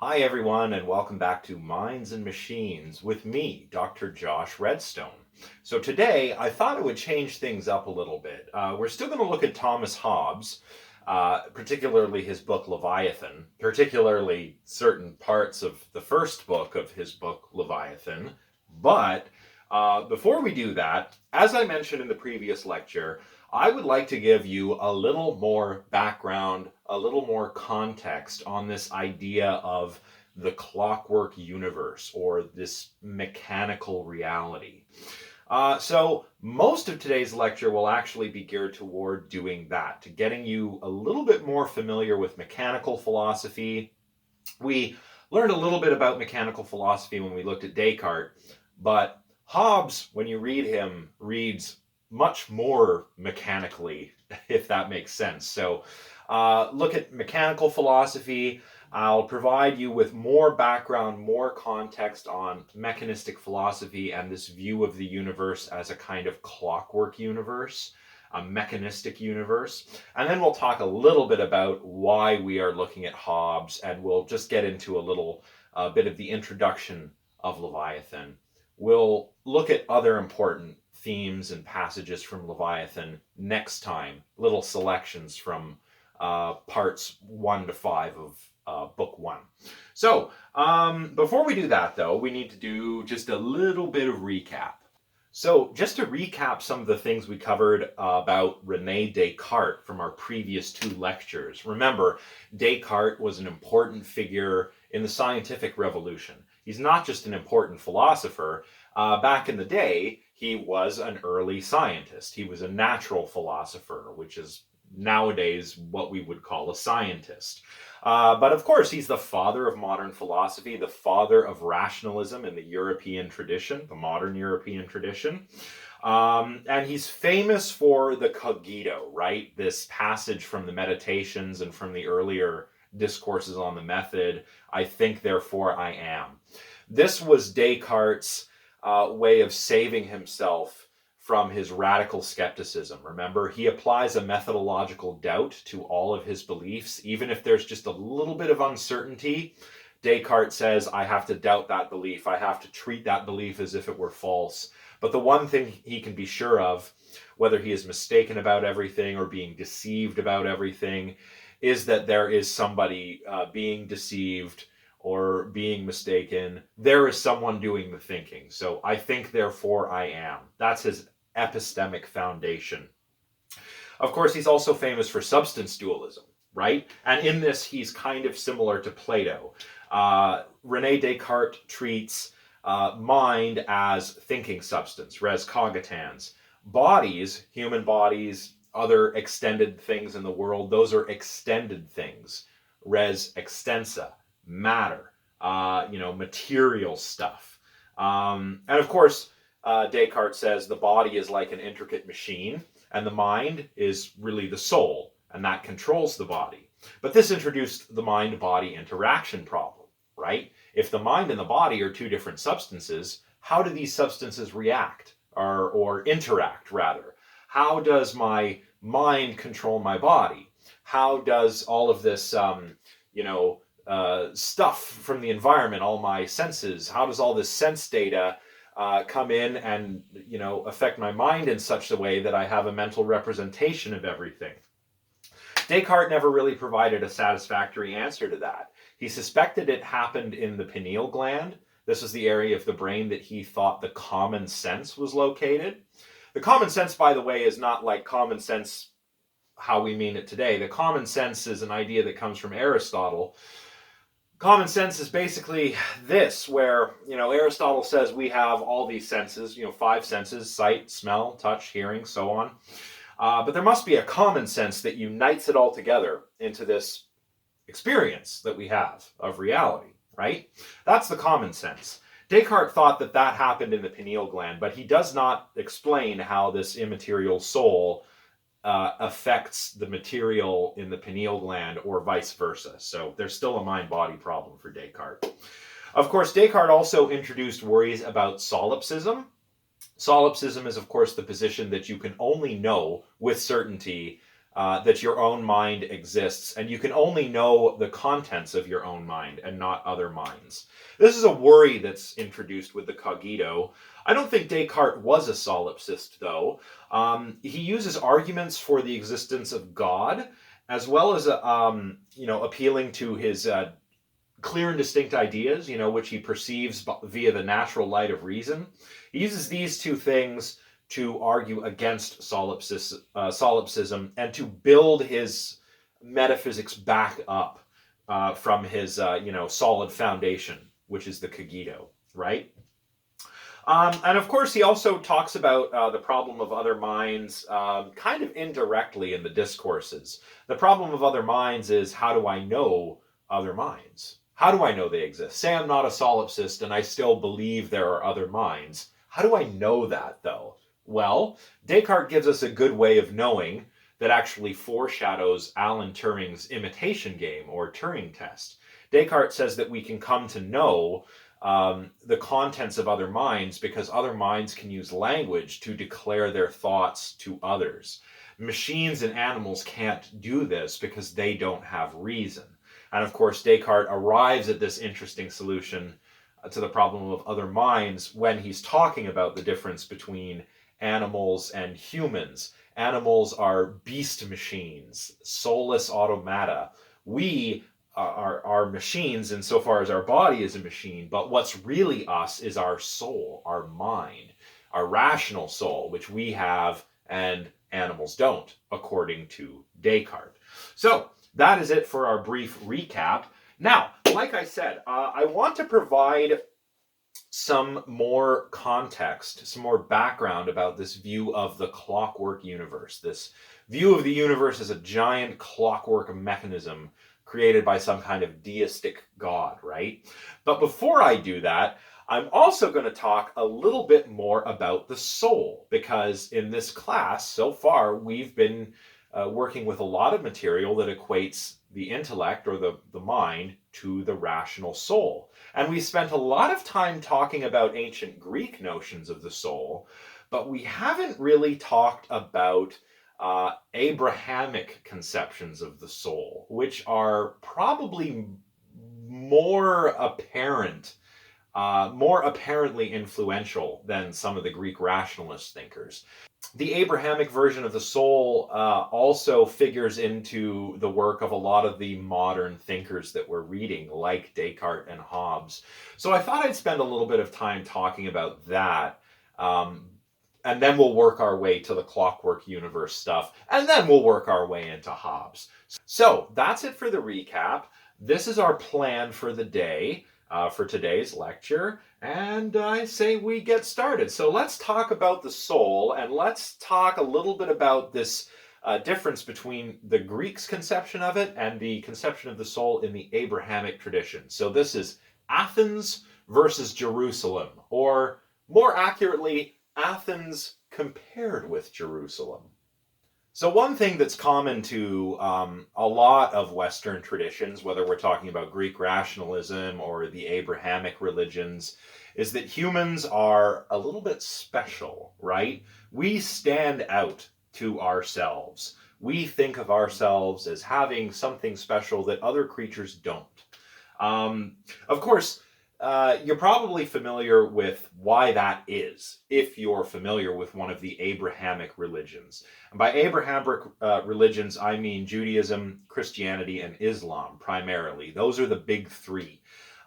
Hi everyone, and welcome back to Minds and Machines with me, Dr. Josh Redstone. So today I thought I would change things up a little bit. We're still going to look at Thomas Hobbes, particularly his book Leviathan, particularly certain parts of the first book of his book Leviathan. But before we do that, as I mentioned in the previous lecture, I would like to give you a little more background, a little more context on this idea of the clockwork universe or this mechanical reality. So most of today's lecture will actually be geared toward doing that, to getting you a little bit more familiar with mechanical philosophy. We learned a little bit about mechanical philosophy when we looked at Descartes, but Hobbes, when you read him, reads much more mechanically, if that makes sense. So look at mechanical philosophy. I'll provide you with more background, more context on mechanistic philosophy and this view of the universe as a kind of clockwork universe, a mechanistic universe. And then we'll talk a little bit about why we are looking at Hobbes, and we'll just get into a little bit of the introduction of Leviathan. We'll look at other important themes and passages from Leviathan next time, little selections from parts 1 to 5 of book 1. So before we do that, though, we need to do just a little bit of recap. So just to recap some of the things we covered about René Descartes from our previous 2 lectures. Remember, Descartes was an important figure in the scientific revolution. He's not just an important philosopher. Back in the day, he was an early scientist. He was a natural philosopher, which is nowadays what we would call a scientist. But of course, he's the father of modern philosophy, the father of rationalism in the European tradition, the modern European tradition. And he's famous for the cogito, right? This passage from the Meditations and from the earlier discourses on the method, I think, therefore I am. This was Descartes' way of saving himself from his radical skepticism. Remember, he applies a methodological doubt to all of his beliefs. Even if there's just a little bit of uncertainty, Descartes says, I have to doubt that belief. I have to treat that belief as if it were false. But the one thing he can be sure of, whether he is mistaken about everything or being deceived about everything, is that there is somebody being deceived or being mistaken. There is someone doing the thinking. So I think, therefore I am. That's his epistemic foundation. Of course, he's also famous for substance dualism, right? And in this, he's kind of similar to Plato. René Descartes treats mind as thinking substance, res cogitans. Bodies, human bodies, other extended things in the world, those are extended things, res extensa, matter, material stuff. And of course, Descartes says the body is like an intricate machine, and the mind is really the soul, and that controls the body. But this introduced the mind-body interaction problem, right? If the mind and the body are 2 different substances, how do these substances react, or interact, rather? How does my mind control my body? How does all of this, stuff from the environment, all my senses, how does all this sense data come in and, affect my mind in such a way that I have a mental representation of everything? Descartes never really provided a satisfactory answer to that. He suspected it happened in the pineal gland. This is the area of the brain that he thought the common sense was located. The common sense, by the way, is not like common sense how we mean it today. The common sense is an idea that comes from Aristotle. Common sense is basically this, where, Aristotle says we have all these senses, 5 senses, sight, smell, touch, hearing, so on. But there must be a common sense that unites it all together into this experience that we have of reality, right? That's the common sense. Descartes thought that that happened in the pineal gland, but he does not explain how this immaterial soul affects the material in the pineal gland or vice versa. So there's still a mind-body problem for Descartes. Of course, Descartes also introduced worries about solipsism. Solipsism is, of course, the position that you can only know with certainty that your own mind exists, and you can only know the contents of your own mind and not other minds. This is a worry that's introduced with the cogito. I don't think Descartes was a solipsist, though. He uses arguments for the existence of God, as well as appealing to his clear and distinct ideas, which he perceives via the natural light of reason. He uses these two things to argue against solipsism and to build his metaphysics back up from his solid foundation, which is the cogito, right? And of course, he also talks about the problem of other minds kind of indirectly in the discourses. The problem of other minds is, how do I know other minds? How do I know they exist? Say I'm not a solipsist and I still believe there are other minds. How do I know that, though? Well, Descartes gives us a good way of knowing that actually foreshadows Alan Turing's imitation game or Turing test. Descartes says that we can come to know the contents of other minds because other minds can use language to declare their thoughts to others. Machines and animals can't do this because they don't have reason. And of course, Descartes arrives at this interesting solution to the problem of other minds when he's talking about the difference between animals and humans. Animals are beast machines, soulless automata. We are machines insofar as our body is a machine, but what's really us is our soul, our mind, our rational soul, which we have and animals don't, according to Descartes. So that is it for our brief recap. Now, like I said, I want to provide some more context, some more background about this view of the clockwork universe, this view of the universe as a giant clockwork mechanism created by some kind of deistic god, right? But before I do that, I'm also going to talk a little bit more about the soul, because in this class, so far, we've been working with a lot of material that equates the intellect or the mind to the rational soul. And we spent a lot of time talking about ancient Greek notions of the soul, but we haven't really talked about Abrahamic conceptions of the soul, which are probably more apparently influential than some of the Greek rationalist thinkers. The Abrahamic version of the soul also figures into the work of a lot of the modern thinkers that we're reading, like Descartes and Hobbes. So I thought I'd spend a little bit of time talking about that, and then we'll work our way to the Clockwork Universe stuff, and then we'll work our way into Hobbes. So that's it for the recap. This is our plan for the day, for today's lecture, and I say we get started. So let's talk about the soul, and let's talk a little bit about this difference between the Greeks' conception of it and the conception of the soul in the Abrahamic tradition. So this is Athens versus Jerusalem, or more accurately, Athens compared with Jerusalem. So one thing that's common to a lot of Western traditions, whether we're talking about Greek rationalism or the Abrahamic religions, is that humans are a little bit special, right? We stand out to ourselves. We think of ourselves as having something special that other creatures don't. Of course, you're probably familiar with why that is, if you're familiar with one of the Abrahamic religions. And by Abrahamic religions, I mean Judaism, Christianity, and Islam, primarily. Those are the big three.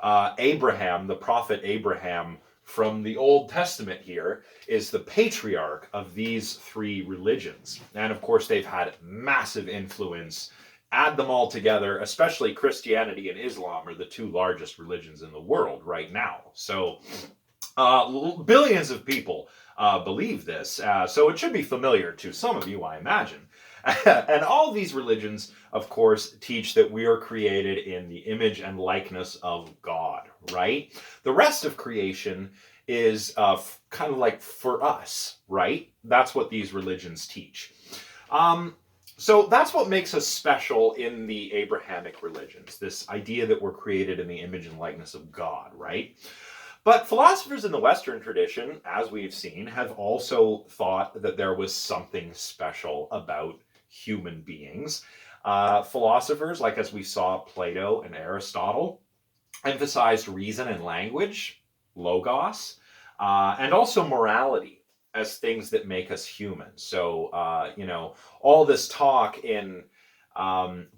Abraham, the prophet Abraham from the Old Testament here, is the patriarch of these three religions. And of course, they've had massive influence. Add them all together, especially Christianity and Islam are the two largest religions in the world right now. So billions of people believe this, so it should be familiar to some of you, I imagine. And all these religions, of course, teach that we are created in the image and likeness of God, right? The rest of creation is kind of like for us, right? That's what these religions teach. So that's what makes us special in the Abrahamic religions, this idea that we're created in the image and likeness of God, right? But philosophers in the Western tradition, as we've seen, have also thought that there was something special about human beings. Philosophers, like as we saw Plato and Aristotle, emphasized reason and language, logos, and also morality as things that make us human. So, all this talk in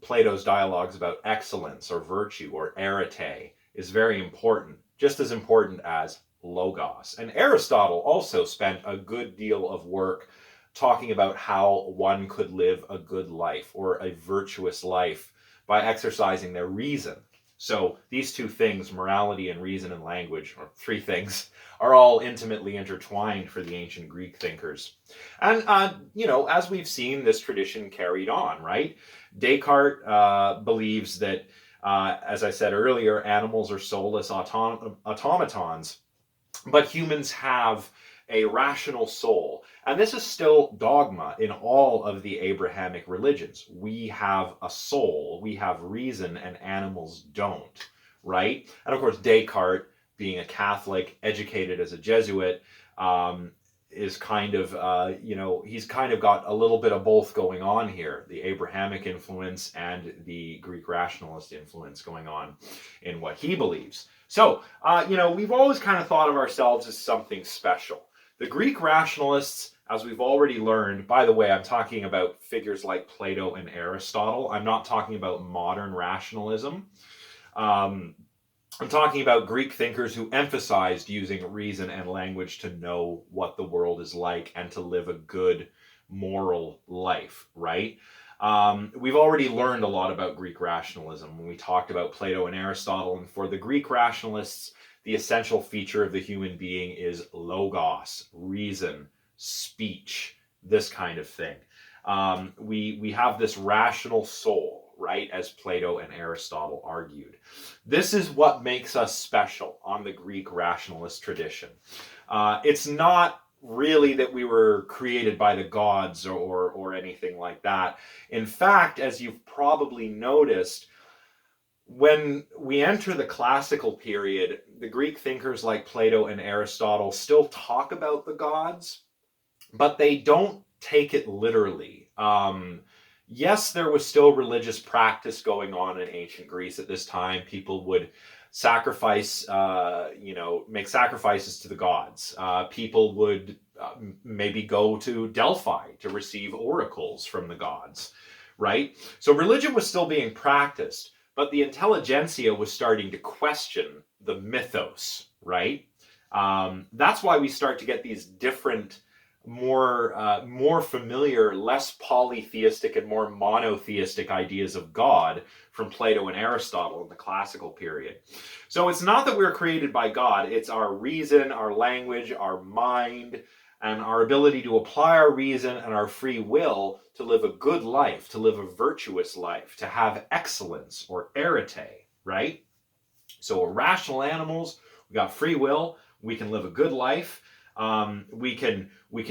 Plato's dialogues about excellence or virtue or arete is very important, just as important as logos. And Aristotle also spent a good deal of work talking about how one could live a good life or a virtuous life by exercising their reason. So these two things, morality and reason and language, or three things, are all intimately intertwined for the ancient Greek thinkers. And, as we've seen, this tradition carried on, right? Descartes believes that, as I said earlier, animals are soulless automatons, but humans have a rational soul. And this is still dogma in all of the Abrahamic religions. We have a soul, we have reason, and animals don't, right? And of course, Descartes, being a Catholic, educated as a Jesuit, is kind of, he's kind of got a little bit of both going on here, the Abrahamic influence and the Greek rationalist influence going on in what he believes. So, we've always kind of thought of ourselves as something special. The Greek rationalists, as we've already learned, by the way, I'm talking about figures like Plato and Aristotle. I'm not talking about modern rationalism. I'm talking about Greek thinkers who emphasized using reason and language to know what the world is like and to live a good moral life, right? We've already learned a lot about Greek rationalism when we talked about Plato and Aristotle, and for the Greek rationalists, the essential feature of the human being is logos, reason, speech, this kind of thing. We have this rational soul, right, as Plato and Aristotle argued. This is what makes us special on the Greek rationalist tradition. It's not really that we were created by the gods or anything like that. In fact, as you've probably noticed, when we enter the classical period, the Greek thinkers like Plato and Aristotle still talk about the gods, but they don't take it literally. Yes, there was still religious practice going on in ancient Greece at this time. People would sacrifice, make sacrifices to the gods. People would maybe go to Delphi to receive oracles from the gods, right? So religion was still being practiced, but the intelligentsia was starting to question the mythos, right? That's why we start to get these different, more familiar, less polytheistic and more monotheistic ideas of God from Plato and Aristotle in the classical period. So it's not that we're created by God, it's our reason, our language, our mind, and our ability to apply our reason and our free will to live a good life, to live a virtuous life, to have excellence or arete, right? So we're rational animals, we got free will, we can live a good life. We can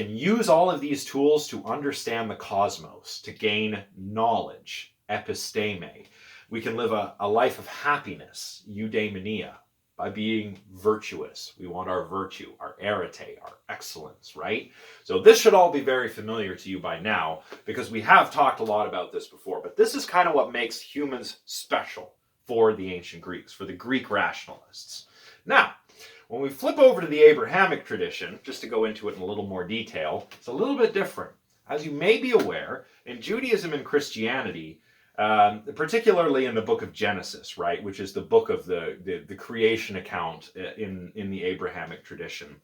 use all of these tools to understand the cosmos, to gain knowledge, episteme. We can live a life of happiness, eudaimonia, by being virtuous. We want our virtue, our arete, our excellence, right? So this should all be very familiar to you by now, because we have talked a lot about this before, but this is kind of what makes humans special for the ancient Greeks, for the Greek rationalists. Now, when we flip over to the Abrahamic tradition, just to go into it in a little more detail, it's a little bit different. As you may be aware, in Judaism and Christianity, particularly in the book of Genesis, right, which is the book of the creation account in the Abrahamic tradition,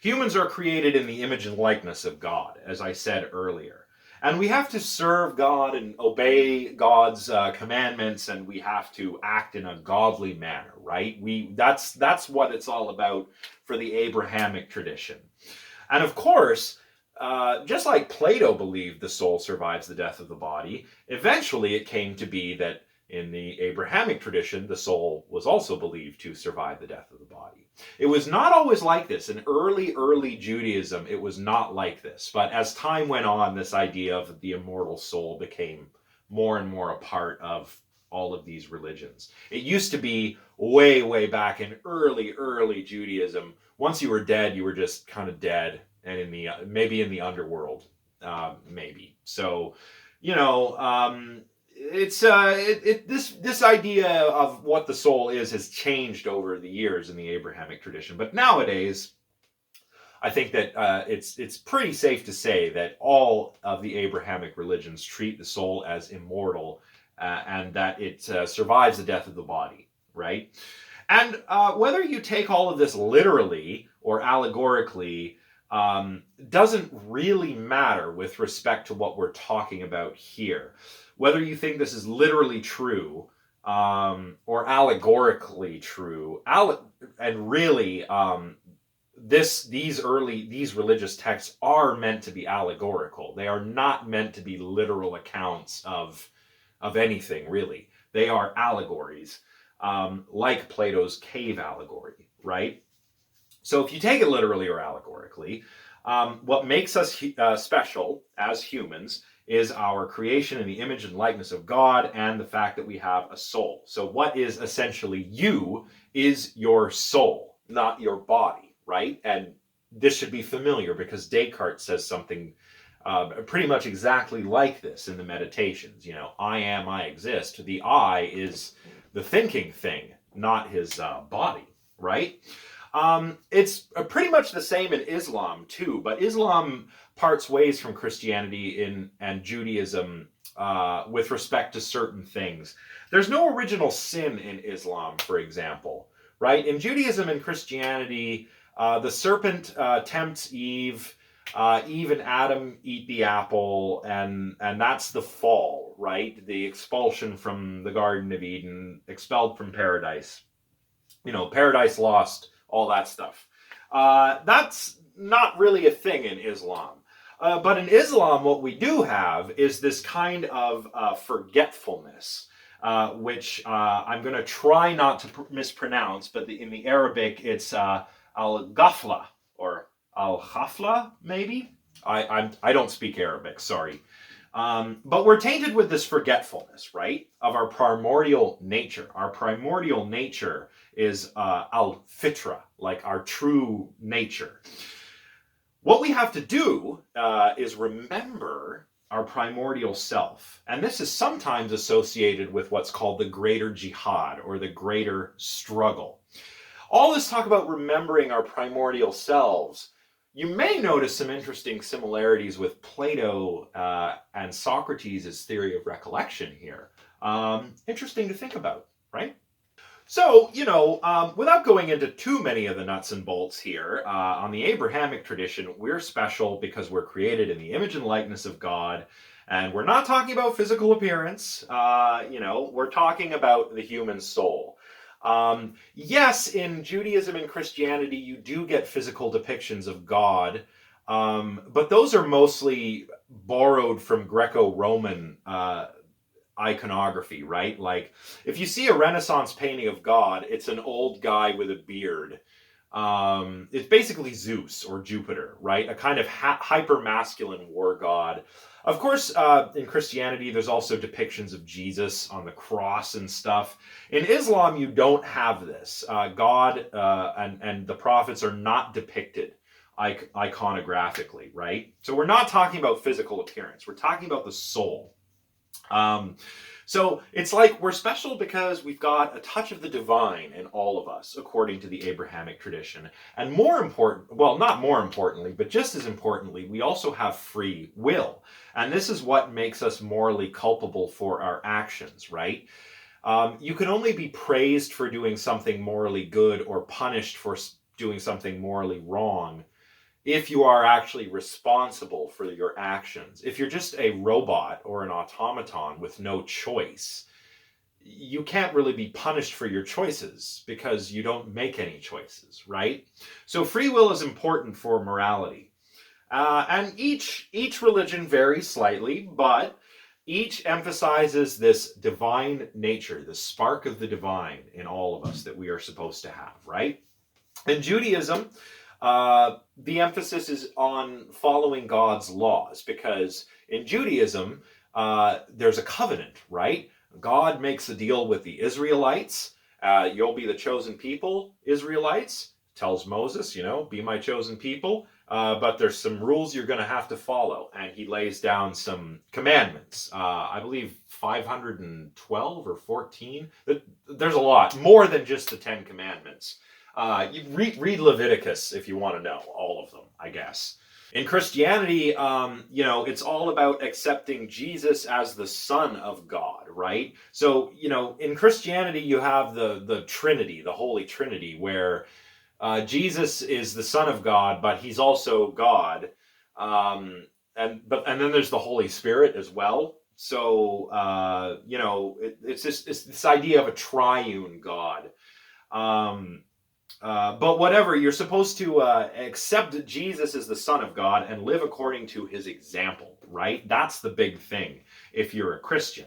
humans are created in the image and likeness of God, as I said earlier. And we have to serve God and obey God's commandments, and we have to act in a godly manner, right? That's what it's all about for the Abrahamic tradition. And of course, just like Plato believed the soul survives the death of the body, eventually it came to be that in the Abrahamic tradition, the soul was also believed to survive the death of the body. It was not always like this. In early Judaism, it was not like this. But as time went on, this idea of the immortal soul became more and more a part of all of these religions. It used to be way, way back in early Judaism. Once you were dead, you were just kind of dead, and maybe in the underworld, maybe. So, it's this idea of what the soul is has changed over the years in the Abrahamic tradition. But nowadays, I think that it's pretty safe to say that all of the Abrahamic religions treat the soul as immortal, and that it survives the death of the body, right? And whether you take all of this literally or allegorically doesn't really matter with respect to what we're talking about here. Whether you think this is literally true or allegorically true, and really these religious texts are meant to be allegorical. They are not meant to be literal accounts of anything, really. They are allegories, like Plato's cave allegory, right? So if you take it literally or allegorically, what makes us special as humans is our creation in the image and likeness of God, and the fact that we have a soul. So what is essentially you is your soul, not your body, right? And this should be familiar because Descartes says something pretty much exactly like this in the Meditations. I am, I exist. The I is the thinking thing, not his body, right? It's pretty much the same in Islam too, but Islam parts ways from Christianity and Judaism with respect to certain things. There's no original sin in Islam, for example, right? In Judaism and Christianity, the serpent tempts Eve. Eve and Adam eat the apple, and that's the fall, right? The expulsion from the Garden of Eden, expelled from paradise. Paradise lost, all that stuff. That's not really a thing in Islam. But in Islam, what we do have is this kind of forgetfulness, which I'm going to try not to mispronounce, but in the Arabic, it's al-ghafla, or al-khafla, maybe? I don't speak Arabic, sorry. But we're tainted with this forgetfulness, right, of our primordial nature. Our primordial nature is al-fitra, like our true nature. What we have to do is remember our primordial self. And this is sometimes associated with what's called the greater jihad, or the greater struggle. All this talk about remembering our primordial selves, you may notice some interesting similarities with Plato and Socrates' theory of recollection here. Interesting to think about, right? So, without going into too many of the nuts and bolts here, on the Abrahamic tradition, we're special because we're created in the image and likeness of God. And we're not talking about physical appearance. We're talking about the human soul. Yes, in Judaism and Christianity, you do get physical depictions of God, but those are mostly borrowed from Greco-Roman iconography, right? Like, if you see a Renaissance painting of God, it's an old guy with a beard. It's basically Zeus or Jupiter, right? A kind of hyper-masculine war god. Of course, in Christianity, there's also depictions of Jesus on the cross and stuff. In Islam, you don't have this. God and the prophets are not depicted iconographically, right? So we're not talking about physical appearance. We're talking about the soul. So it's like we're special because we've got a touch of the divine in all of us, according to the Abrahamic tradition. And more important, well, not more importantly, but just as importantly, we also have free will. And this is what makes us morally culpable for our actions, right? You can only be praised for doing something morally good or punished for doing something morally wrong if you are actually responsible for your actions. If you're just a robot or an automaton with no choice, you can't really be punished for your choices because you don't make any choices, right? So free will is important for morality. And each religion varies slightly, but each emphasizes this divine nature, the spark of the divine in all of us that we are supposed to have, right? In Judaism, the emphasis is on following God's laws, because in Judaism, there's a covenant, right? God makes a deal with the Israelites. You'll be the chosen people, Israelites, tells Moses, be my chosen people. but there's some rules you're going to have to follow. And he lays down some commandments. I believe 512 or 14. There's a lot, more than just the 10 commandments. You read Leviticus if you want to know all of them, I guess. In Christianity, it's all about accepting Jesus as the Son of God, right? So, in Christianity, you have the Trinity, the Holy Trinity, where Jesus is the Son of God, but he's also God. And then there's the Holy Spirit as well. So, it's this idea of a triune God. But whatever, you're supposed to accept Jesus as the Son of God and live according to his example, right? That's the big thing if you're a Christian.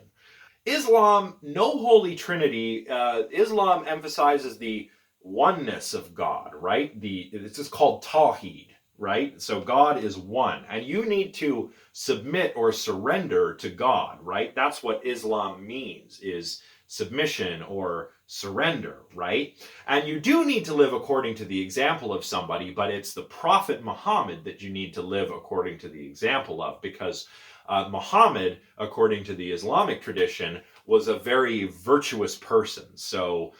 Islam, no Holy Trinity. Islam emphasizes the oneness of God, right? It's just called Tawheed, right? So God is one, and you need to submit or surrender to God, right? That's what Islam means, is submission or surrender, right? And you do need to live according to the example of somebody, but it's the Prophet Muhammad that you need to live according to the example of, because Muhammad, according to the Islamic tradition, was a very virtuous person. So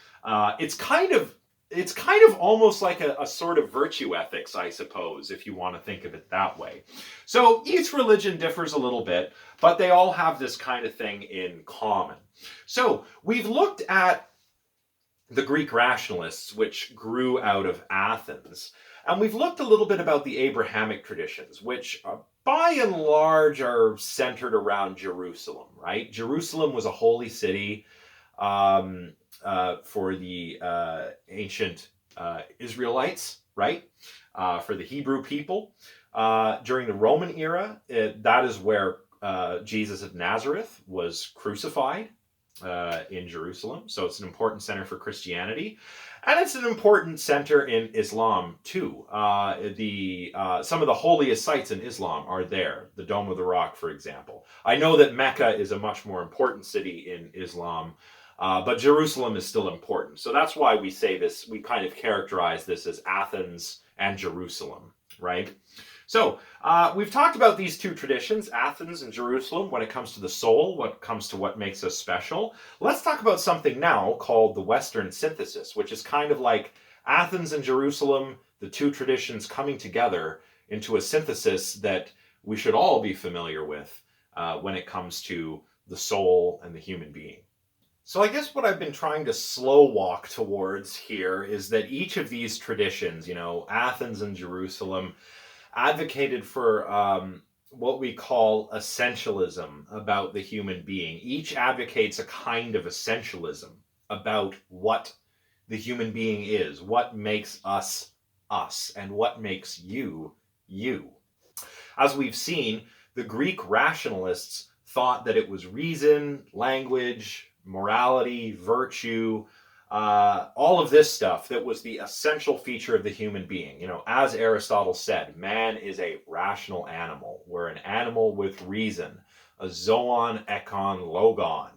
it's kind of almost like a sort of virtue ethics, I suppose, if you want to think of it that way. So each religion differs a little bit, but they all have this kind of thing in common. So we've looked at the Greek rationalists, which grew out of Athens. And we've looked a little bit about the Abrahamic traditions, which by and large are centered around Jerusalem, right? Jerusalem was a holy city for the ancient Israelites, right? For the Hebrew people. During the Roman era, that is where Jesus of Nazareth was crucified. In Jerusalem. So it's an important center for Christianity. And it's an important center in Islam too. Some of the holiest sites in Islam are there. The Dome of the Rock, for example. I know that Mecca is a much more important city in Islam, but Jerusalem is still important. So that's why we say this, we kind of characterize this as Athens and Jerusalem, right? So we've talked about these two traditions, Athens and Jerusalem, when it comes to the soul, what comes to what makes us special. Let's talk about something now called the Western synthesis, which is kind of like Athens and Jerusalem, the two traditions coming together into a synthesis that we should all be familiar with when it comes to the soul and the human being. So I guess what I've been trying to slow walk towards here is that each of these traditions, Athens and Jerusalem, advocated for what we call essentialism about the human being. Each advocates a kind of essentialism about what the human being is, what makes us us, and what makes you you. As we've seen, the Greek rationalists thought that it was reason, language, morality, virtue, all of this stuff that was the essential feature of the human being. As Aristotle said, man is a rational animal. We're an animal with reason, a zoon, ekon, logon.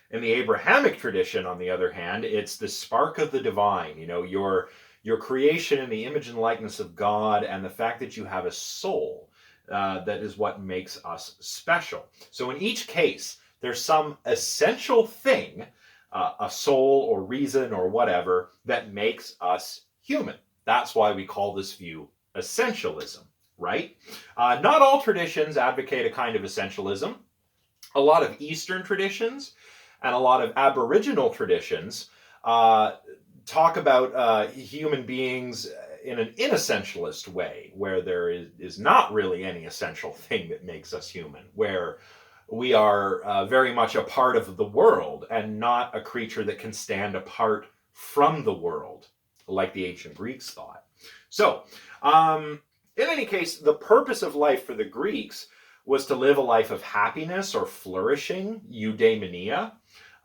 In the Abrahamic tradition, on the other hand, it's the spark of the divine, your creation in the image and likeness of God, and the fact that you have a soul, that is what makes us special. So in each case, there's some essential thing, a soul or reason or whatever, that makes us human. That's why we call this view essentialism, right? Not all traditions advocate a kind of essentialism. A lot of Eastern traditions and a lot of Aboriginal traditions talk about human beings in an inessentialist way, where there is not really any essential thing that makes us human, where we are very much a part of the world and not a creature that can stand apart from the world, like the ancient Greeks thought. So, in any case, the purpose of life for the Greeks was to live a life of happiness or flourishing, eudaimonia,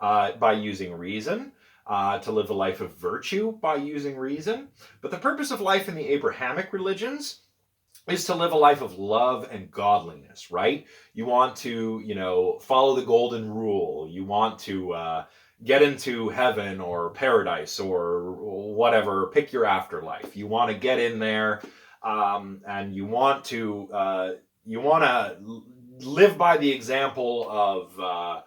by using reason, to live a life of virtue by using reason. But the purpose of life in the Abrahamic religions is to live a life of love and godliness, right? You want to, follow the golden rule. You want to get into heaven or paradise or whatever, pick your afterlife. You want to get in there and you want to live by the example of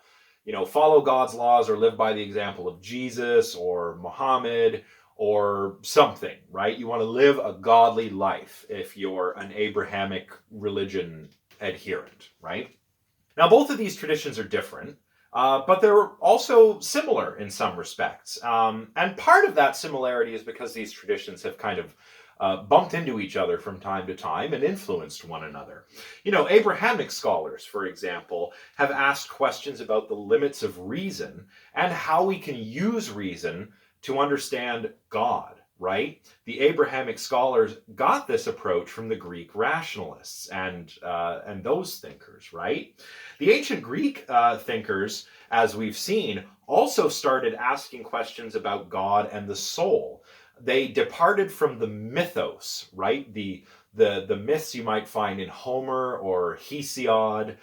follow God's laws, or live by the example of Jesus or Muhammad or something, right? You want to live a godly life if you're an Abrahamic religion adherent, right? Now, both of these traditions are different, but they're also similar in some respects. And part of that similarity is because these traditions have kind of bumped into each other from time to time and influenced one another. Abrahamic scholars, for example, have asked questions about the limits of reason and how we can use reason to understand God, right? The Abrahamic scholars got this approach from the Greek rationalists and those thinkers, right? The ancient Greek thinkers, as we've seen, also started asking questions about God and the soul. They departed from the mythos, right? The myths you might find in Homer or Hesiod,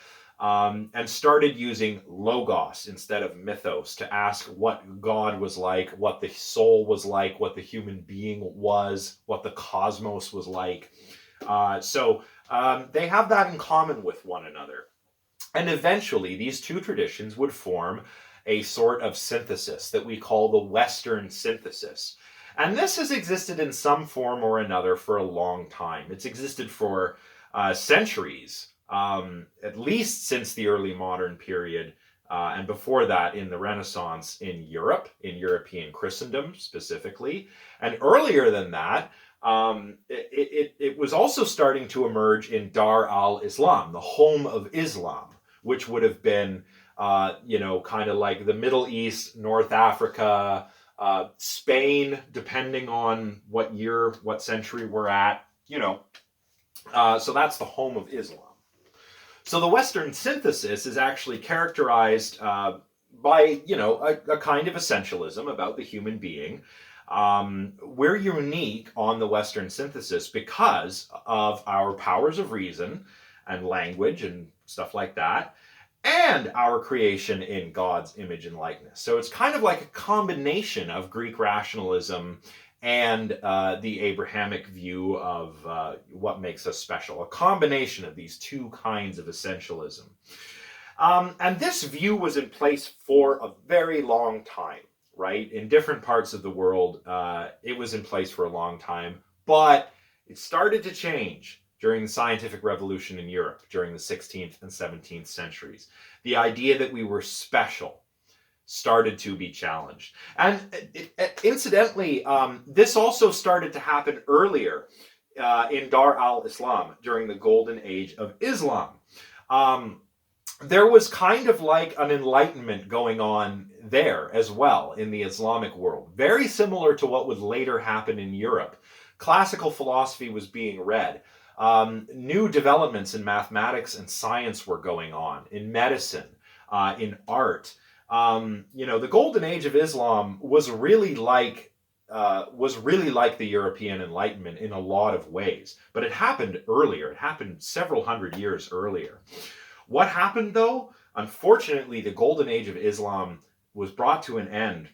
and started using logos instead of mythos to ask what God was like, what the soul was like, what the human being was, what the cosmos was like. So they have that in common with one another. And eventually, these two traditions would form a sort of synthesis that we call the Western synthesis. And this has existed in some form or another for a long time. It's existed for centuries, at least since the early modern period, and before that in the Renaissance in Europe, in European Christendom specifically. And earlier than that, it was also starting to emerge in Dar al-Islam, the home of Islam, which would have been, kind of like the Middle East, North Africa, Spain, depending on what year, what century we're at, so that's the home of Islam. So the Western synthesis is actually characterized by, a kind of essentialism about the human being. We're unique on the Western synthesis because of our powers of reason and language and stuff like that, and our creation in God's image and likeness. So it's kind of like a combination of Greek rationalism and the Abrahamic view of what makes us special. A combination of these two kinds of essentialism. And this view was in place for a very long time, right? In different parts of the world, it was in place for a long time, but it started to change during the scientific revolution in Europe during the 16th and 17th centuries. The idea that we were special started to be challenged. And incidentally, this also started to happen earlier in Dar al-Islam during the golden age of Islam. There was kind of like an enlightenment going on there as well in the Islamic world, very similar to what would later happen in Europe. Classical philosophy was being read. New developments in mathematics and science were going on, in medicine, in art. The golden age of Islam was really like the European Enlightenment in a lot of ways, but it happened earlier. It happened several hundred years earlier. What happened though? Unfortunately, the golden age of Islam was brought to an end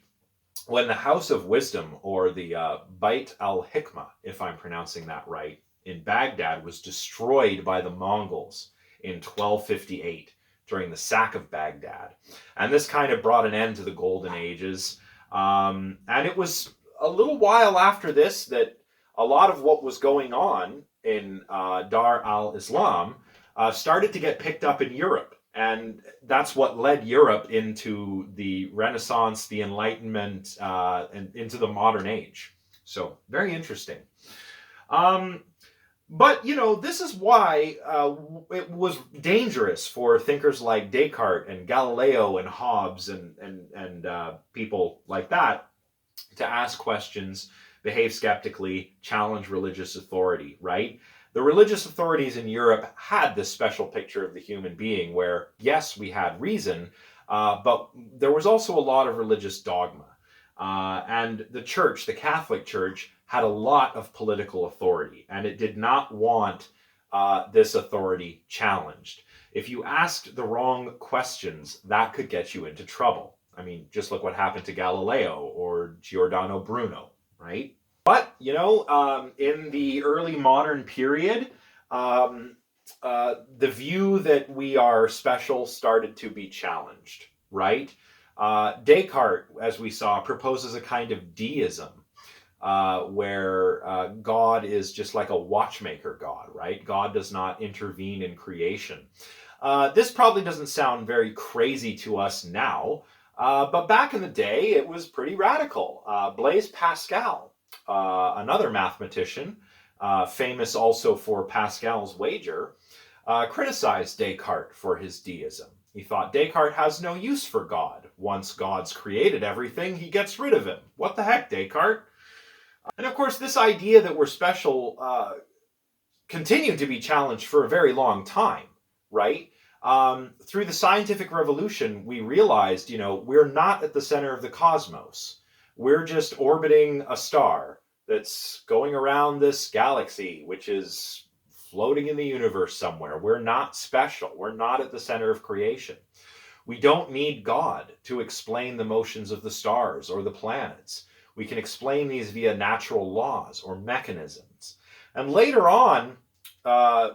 when the House of Wisdom, or the Bait al-Hikmah, if I'm pronouncing that right, in Baghdad was destroyed by the Mongols in 1258 during the sack of Baghdad. And this kind of brought an end to the golden ages. And it was a little while after this that a lot of what was going on in Dar al-Islam started to get picked up in Europe. And that's what led Europe into the Renaissance, the Enlightenment, and into the modern age. So, very interesting. But, this is why it was dangerous for thinkers like Descartes and Galileo and Hobbes and people like that to ask questions, behave skeptically, challenge religious authority, right? The religious authorities in Europe had this special picture of the human being where, yes, we had reason, but there was also a lot of religious dogma. And the church, the Catholic Church, had a lot of political authority, and it did not want this authority challenged. If you asked the wrong questions, that could get you into trouble. I mean, just look what happened to Galileo or Giordano Bruno, right? But, you know, in the early modern period, the view that we are special started to be challenged, right? Descartes, as we saw, proposes a kind of deism, where God is just like a watchmaker god, right? God does not intervene in creation. This probably doesn't sound very crazy to us now, but back in the day, it was pretty radical. Blaise Pascal, another mathematician, famous also for Pascal's wager, criticized Descartes for his deism. He thought Descartes has no use for God. Once God's created everything, he gets rid of him. What the heck, Descartes? And of course, this idea that we're special continued to be challenged for a very long time, right? Through the scientific revolution, we realized, you know, we're not at the center of the cosmos. We're just orbiting a star that's going around this galaxy, which is floating in the universe somewhere. We're not special. We're not at the center of creation. We don't need God to explain the motions of the stars or the planets. We can explain these via natural laws or mechanisms. And later on,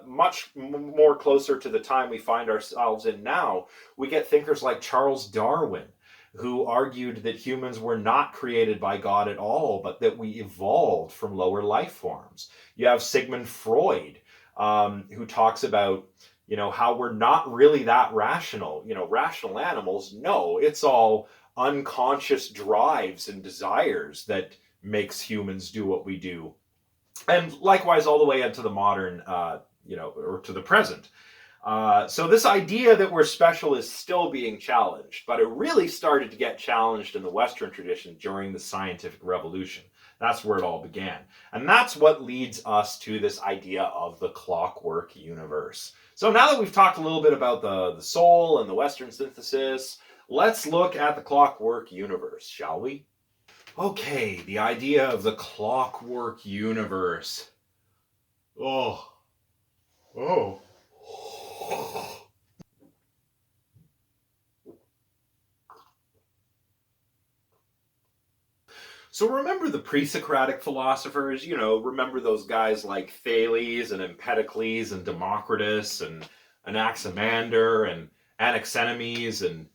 much more closer to the time we find ourselves in now, we get thinkers like Charles Darwin, who argued that humans were not created by God at all, but that we evolved from lower life forms. You have Sigmund Freud, who talks about, you know, how we're not really that rational. You know, rational animals, no, it's all unconscious drives and desires that makes humans do what we do. And likewise, all the way into the modern, you know, or to the present. So this idea that we're special is still being challenged, but it really started to get challenged in the Western tradition during the scientific revolution. That's where it all began. And that's what leads us to this idea of the clockwork universe. So now that we've talked a little bit about the soul and the Western synthesis, let's look at the clockwork universe, shall we? Okay, the idea of the clockwork universe. Oh. So remember the pre-Socratic philosophers, you know, remember those guys like Thales and Empedocles and Democritus and Anaximander and Anaximenes and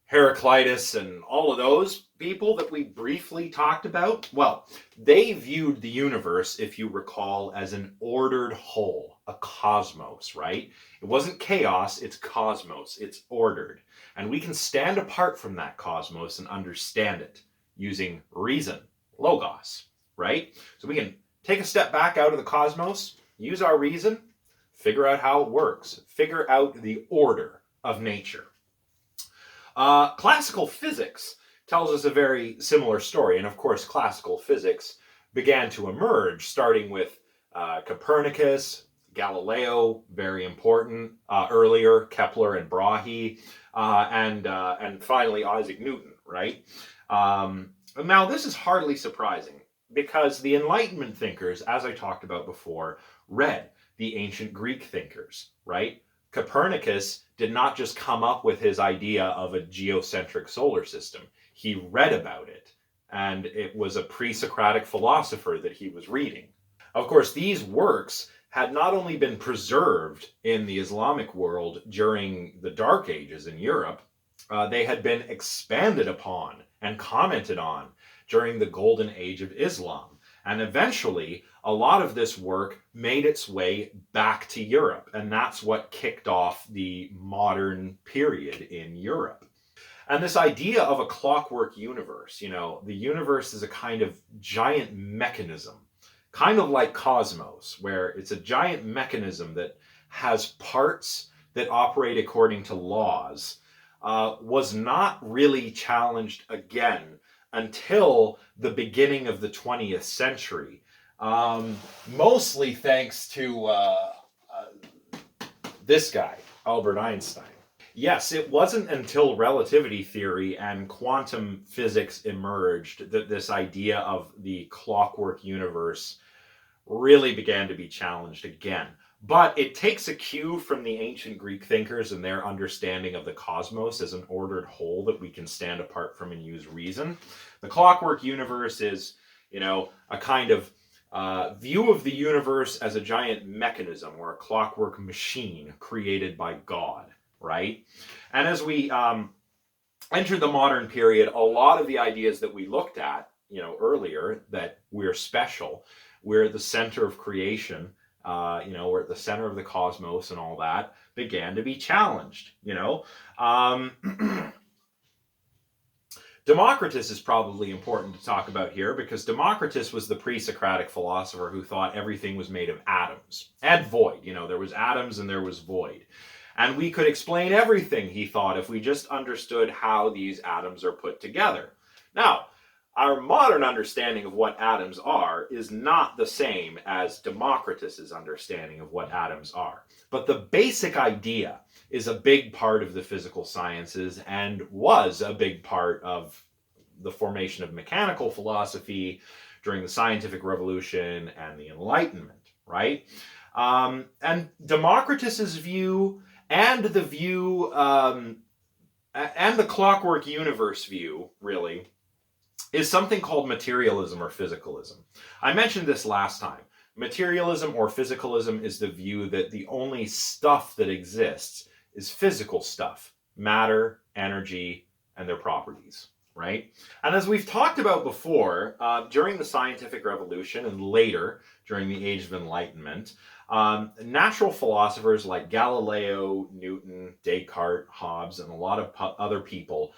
Heraclitus and all of those people that we briefly talked about? Well, they viewed the universe, if you recall, as an ordered whole, a cosmos, right? It wasn't chaos, it's cosmos, it's ordered. And we can stand apart from that cosmos and understand it using reason, logos, right? So we can take a step back out of the cosmos, use our reason, figure out how it works, figure out the order of nature. Classical physics tells us a very similar story, and of course classical physics began to emerge, starting with Copernicus, Galileo, very important, earlier Kepler and Brahe, and finally Isaac Newton, right? Now this is hardly surprising, because the Enlightenment thinkers, as I talked about before, read the ancient Greek thinkers, right? Copernicus did not just come up with his idea of a geocentric solar system. He read about it, and it was a pre-Socratic philosopher that he was reading. Of course, these works had not only been preserved in the Islamic world during the Dark Ages in Europe, they had been expanded upon and commented on during the Golden Age of Islam. And eventually, a lot of this work made its way back to Europe, and that's what kicked off the modern period in Europe. And this idea of a clockwork universe, you know, the universe is a kind of giant mechanism, kind of like cosmos, where it's a giant mechanism that has parts that operate according to laws, was not really challenged again until the beginning of the 20th century. Mostly thanks to this guy, Albert Einstein. Yes, it wasn't until relativity theory and quantum physics emerged that this idea of the clockwork universe really began to be challenged again. But it takes a cue from the ancient Greek thinkers and their understanding of the cosmos as an ordered whole that we can stand apart from and use reason. The clockwork universe is, You know, a kind of view of the universe as a giant mechanism or a clockwork machine created by God, right? And as we enter the modern period, a lot of the ideas that we looked at, you know, earlier, that we're special, we're at the center of creation, you know, we're at the center of the cosmos and all that, began to be challenged, you know. Democritus is probably important to talk about here because Democritus was the pre-Socratic philosopher who thought everything was made of atoms and void. You know, there was atoms and there was void. And we could explain everything, he thought, if we just understood how these atoms are put together. Now, our modern understanding of what atoms are is not the same as Democritus's understanding of what atoms are. But the basic idea is a big part of the physical sciences and was a big part of the formation of mechanical philosophy during the scientific revolution and the Enlightenment, right? And Democritus's view and the view and the Clockwork Universe view, really, is something called materialism or physicalism. I mentioned this last time. Materialism or physicalism is the view that the only stuff that exists is physical stuff, matter, energy, and their properties, right? And as we've talked about before, during the scientific revolution and later during the Age of Enlightenment, natural philosophers like Galileo, Newton, Descartes, Hobbes, and a lot of other people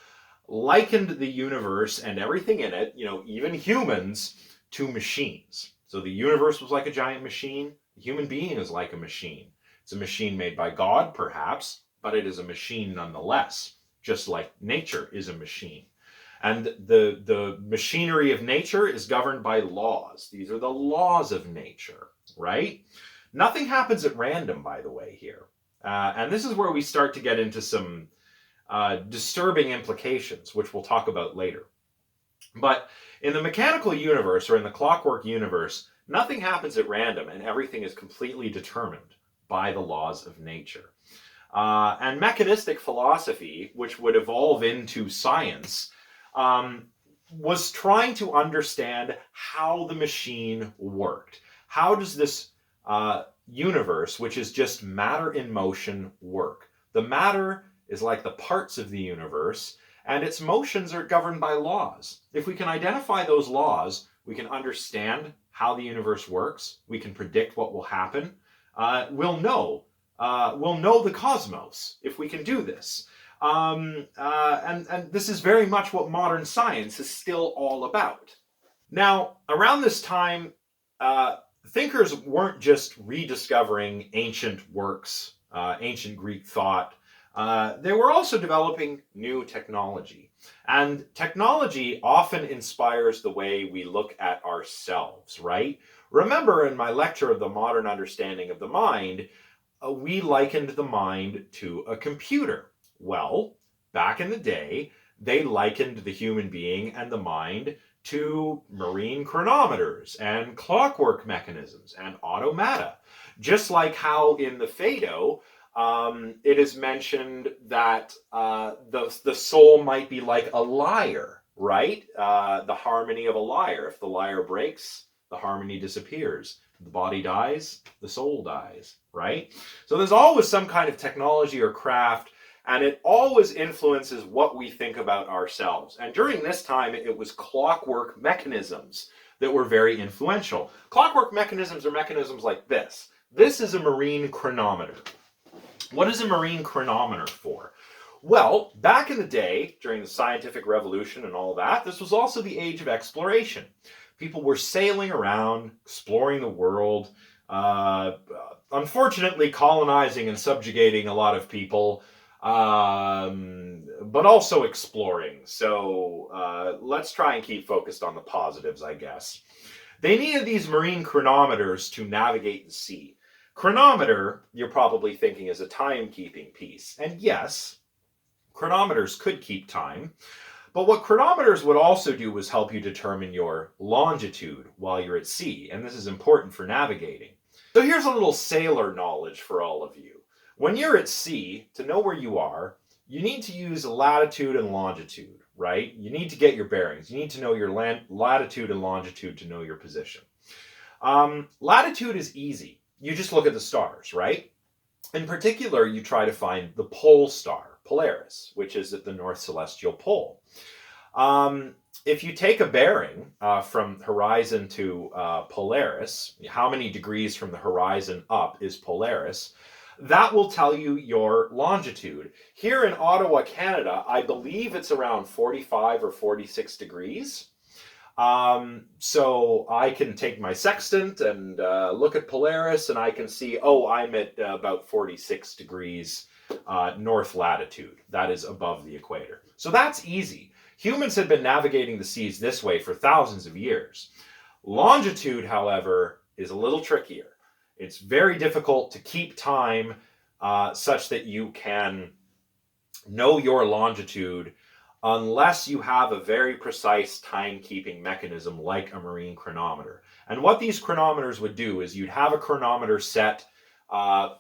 likened the universe and everything in it, you know, even humans, to machines. So the universe was like a giant machine. The human being is like a machine. It's a machine made by God, perhaps, but it is a machine nonetheless, just like nature is a machine. And the machinery of nature is governed by laws. These are the laws of nature, right? Nothing happens at random, by the way, here. And this is where we start to get into some disturbing implications, which we'll talk about later. But in the mechanical universe, or in the clockwork universe, nothing happens at random and everything is completely determined by the laws of nature. And mechanistic philosophy, which would evolve into science, was trying to understand how the machine worked. How does this universe, which is just matter in motion, work? The matter is like the parts of the universe, and its motions are governed by laws. If we can identify those laws, we can understand how the universe works, we can predict what will happen, we'll know the cosmos if we can do this. And this is very much what modern science is still all about. Now, around this time, thinkers weren't just rediscovering ancient works, ancient Greek thought. They were also developing new technology. And technology often inspires the way we look at ourselves, right? Remember in my lecture of the modern understanding of the mind, we likened the mind to a computer. Well, back in the day, they likened the human being and the mind to marine chronometers and clockwork mechanisms and automata. Just like how in the Phaedo, it is mentioned that the soul might be like a lyre, right? The harmony of a lyre. If the lyre breaks, the harmony disappears. If the body dies, the soul dies, right? So there's always some kind of technology or craft, and it always influences what we think about ourselves. And during this time, it was clockwork mechanisms that were very influential. Clockwork mechanisms are mechanisms like this. This is a marine chronometer. What is a marine chronometer for? Well, back in the day, during the scientific revolution and all that, this was also the age of exploration. People were sailing around, exploring the world, unfortunately colonizing and subjugating a lot of people, but also exploring. So let's try and keep focused on the positives, I guess. They needed these marine chronometers to navigate the sea. Chronometer, you're probably thinking, is a timekeeping piece. And yes, chronometers could keep time. But what chronometers would also do was help you determine your longitude while you're at sea. And this is important for navigating. So here's a little sailor knowledge for all of you. When you're at sea, to know where you are, you need to use latitude and longitude, right? You need to get your bearings. You need to know your latitude and longitude to know your position. Latitude is easy. You just look at the stars, right? In particular, you try to find the pole star, Polaris, which is at the North Celestial Pole. If you take a bearing from horizon to Polaris, how many degrees from the horizon up is Polaris, that will tell you your longitude. Here in Ottawa, Canada, I believe it's around 45 or 46 degrees. So I can take my sextant and look at Polaris, and I can see, oh, I'm at about 46 degrees north latitude. That is above the equator. So that's easy. Humans have been navigating the seas this way for thousands of years. Longitude, however, is a little trickier. It's very difficult to keep time such that you can know your longitude unless you have a very precise timekeeping mechanism like a marine chronometer. And what these chronometers would do is you'd have a chronometer set on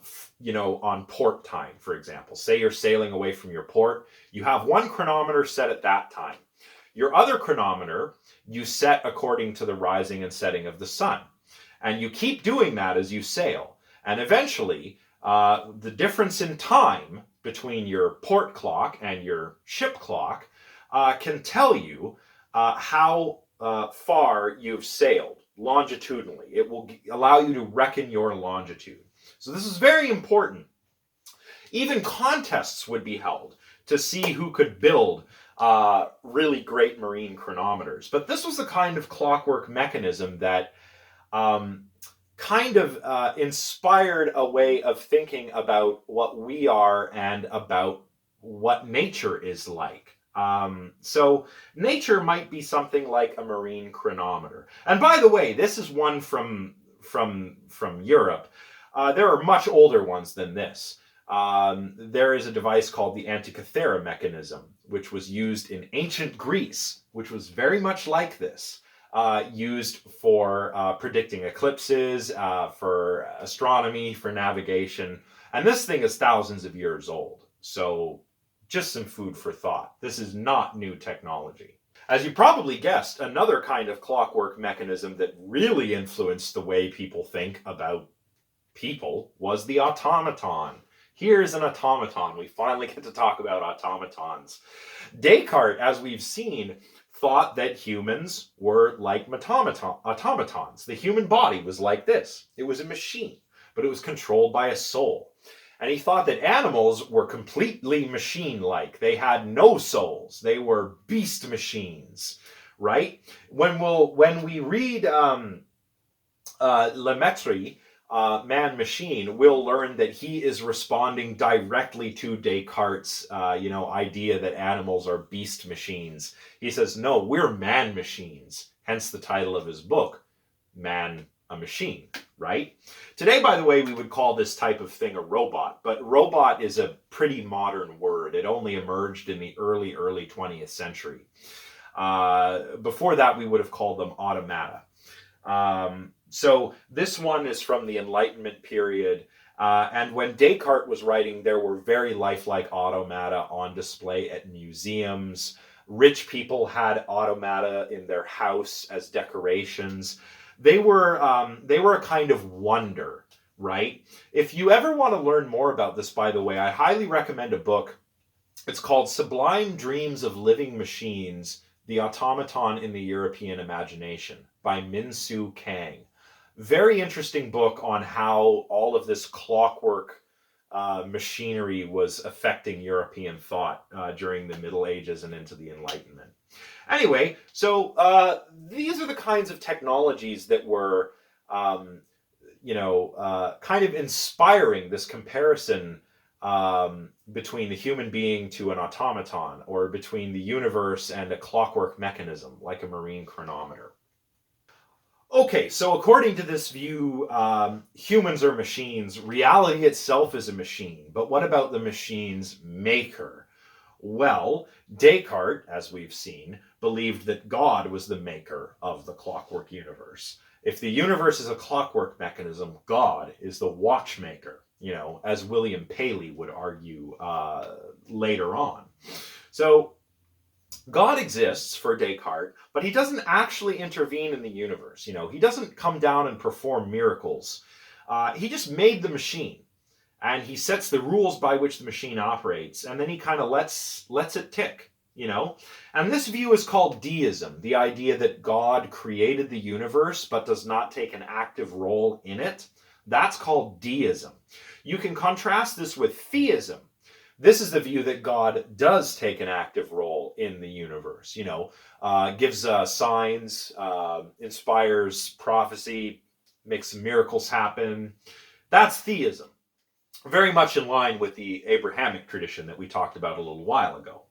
port time, for example. Say you're sailing away from your port. You have one chronometer set at that time. Your other chronometer you set according to the rising and setting of the sun. And you keep doing that as you sail. And eventually, the difference in time between your port clock and your ship clock can tell you how far you've sailed longitudinally. It will allow you to reckon your longitude. So this is very important. Even contests would be held to see who could build really great marine chronometers. But this was the kind of clockwork mechanism that inspired a way of thinking about what we are and about what nature is like. So nature might be something like a marine chronometer. And by the way, this is one from Europe. There are much older ones than this. There is a device called the Antikythera Mechanism, which was used in ancient Greece, which was very much like this. Used for predicting eclipses, for astronomy, for navigation. And this thing is thousands of years old. So just some food for thought. This is not new technology. As you probably guessed, another kind of clockwork mechanism that really influenced the way people think about people was the automaton. Here's an automaton. We finally get to talk about automatons. Descartes, as we've seen, thought that humans were like automatons. The human body was like this. It was a machine, but it was controlled by a soul. And he thought that animals were completely machine-like. They had no souls. They were beast machines, right? When we read Lemaitre, man-machine, we'll learn that he is responding directly to Descartes' idea that animals are beast machines. He says, no, we're man-machines. Hence the title of his book, Man, a Machine, right? Today, by the way, we would call this type of thing a robot, but robot is a pretty modern word. It only emerged in the early 20th century. Before that, we would have called them automata. So this one is from the Enlightenment period. And when Descartes was writing, there were very lifelike automata on display at museums. Rich people had automata in their house as decorations. They were a kind of wonder, right? If you ever want to learn more about this, by the way, I highly recommend a book. It's called Sublime Dreams of Living Machines, The Automaton in the European Imagination by Min-Soo Kang. Very interesting book on how all of this clockwork machinery was affecting European thought during the Middle Ages and into the Enlightenment. Anyway, so these are the kinds of technologies that were, kind of inspiring this comparison between the human being to an automaton, or between the universe and a clockwork mechanism like a marine chronometer. Okay, so according to this view, humans are machines. Reality itself is a machine. But what about the machine's maker? Well, Descartes, as we've seen, believed that God was the maker of the clockwork universe. If the universe is a clockwork mechanism, God is the watchmaker, as William Paley would argue later on. So God exists for Descartes, but he doesn't actually intervene in the universe. He doesn't come down and perform miracles. He just made the machine, and he sets the rules by which the machine operates, and then he kind of lets it tick. And this view is called Deism, the idea that God created the universe but does not take an active role in it. That's called Deism. You can contrast this with Theism. This is the view that God does take an active role in the universe, gives signs, inspires prophecy, makes miracles happen. That's theism. Very much in line with the Abrahamic tradition that we talked about a little while ago.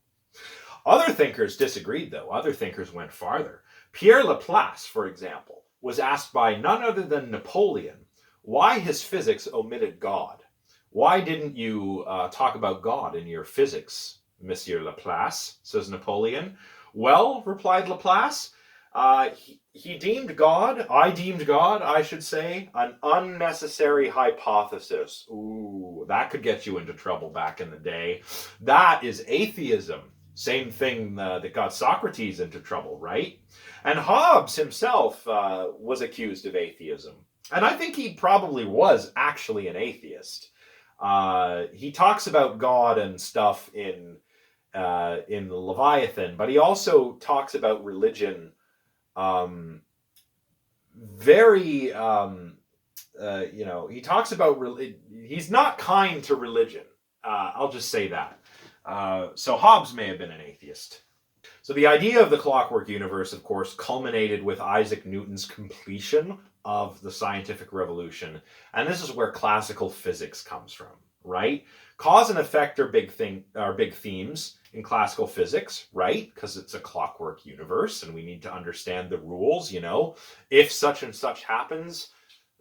Other thinkers disagreed, though. Other thinkers went farther. Pierre Laplace, for example, was asked by none other than Napoleon why his physics omitted God. Why didn't you talk about God in your physics, Monsieur Laplace, says Napoleon. Well, replied Laplace, I deemed God, I should say, an unnecessary hypothesis. Ooh, that could get you into trouble back in the day. That is atheism. Same thing that got Socrates into trouble, right? And Hobbes himself was accused of atheism. And I think he probably was actually an atheist. He talks about God and stuff in the Leviathan, but he also talks about religion he talks about he's not kind to religion. I'll just say that. So Hobbes may have been an atheist. So the idea of the Clockwork Universe, of course, culminated with Isaac Newton's completion of the scientific revolution. And this is where classical physics comes from, right? Cause and effect are big themes in classical physics, right? Because it's a clockwork universe and we need to understand the rules, If such and such happens,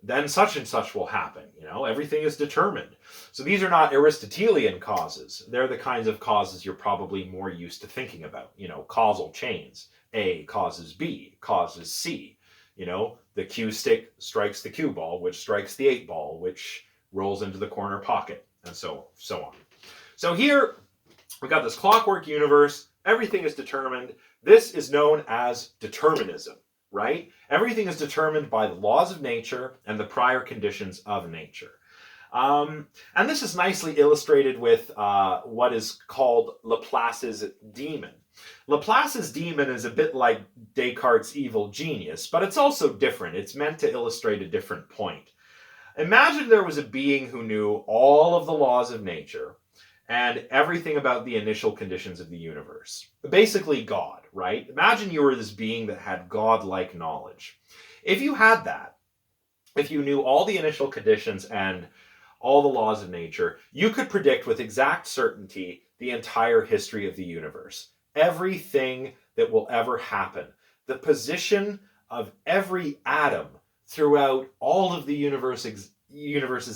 then such and such will happen, Everything is determined. So these are not Aristotelian causes. They're the kinds of causes you're probably more used to thinking about, causal chains. A causes B, causes C. The cue stick strikes the cue ball, which strikes the 8 ball, which rolls into the corner pocket, and so on. So here, we got this clockwork universe. Everything is determined. This is known as determinism, right? Everything is determined by the laws of nature and the prior conditions of nature. And this is nicely illustrated with what is called Laplace's demon. Laplace's demon is a bit like Descartes' evil genius, but it's also different. It's meant to illustrate a different point. Imagine there was a being who knew all of the laws of nature and everything about the initial conditions of the universe. Basically God, right? Imagine you were this being that had God-like knowledge. If you had that, if you knew all the initial conditions and all the laws of nature, you could predict with exact certainty the entire history of the universe. Everything that will ever happen. The position of every atom throughout all of the universe's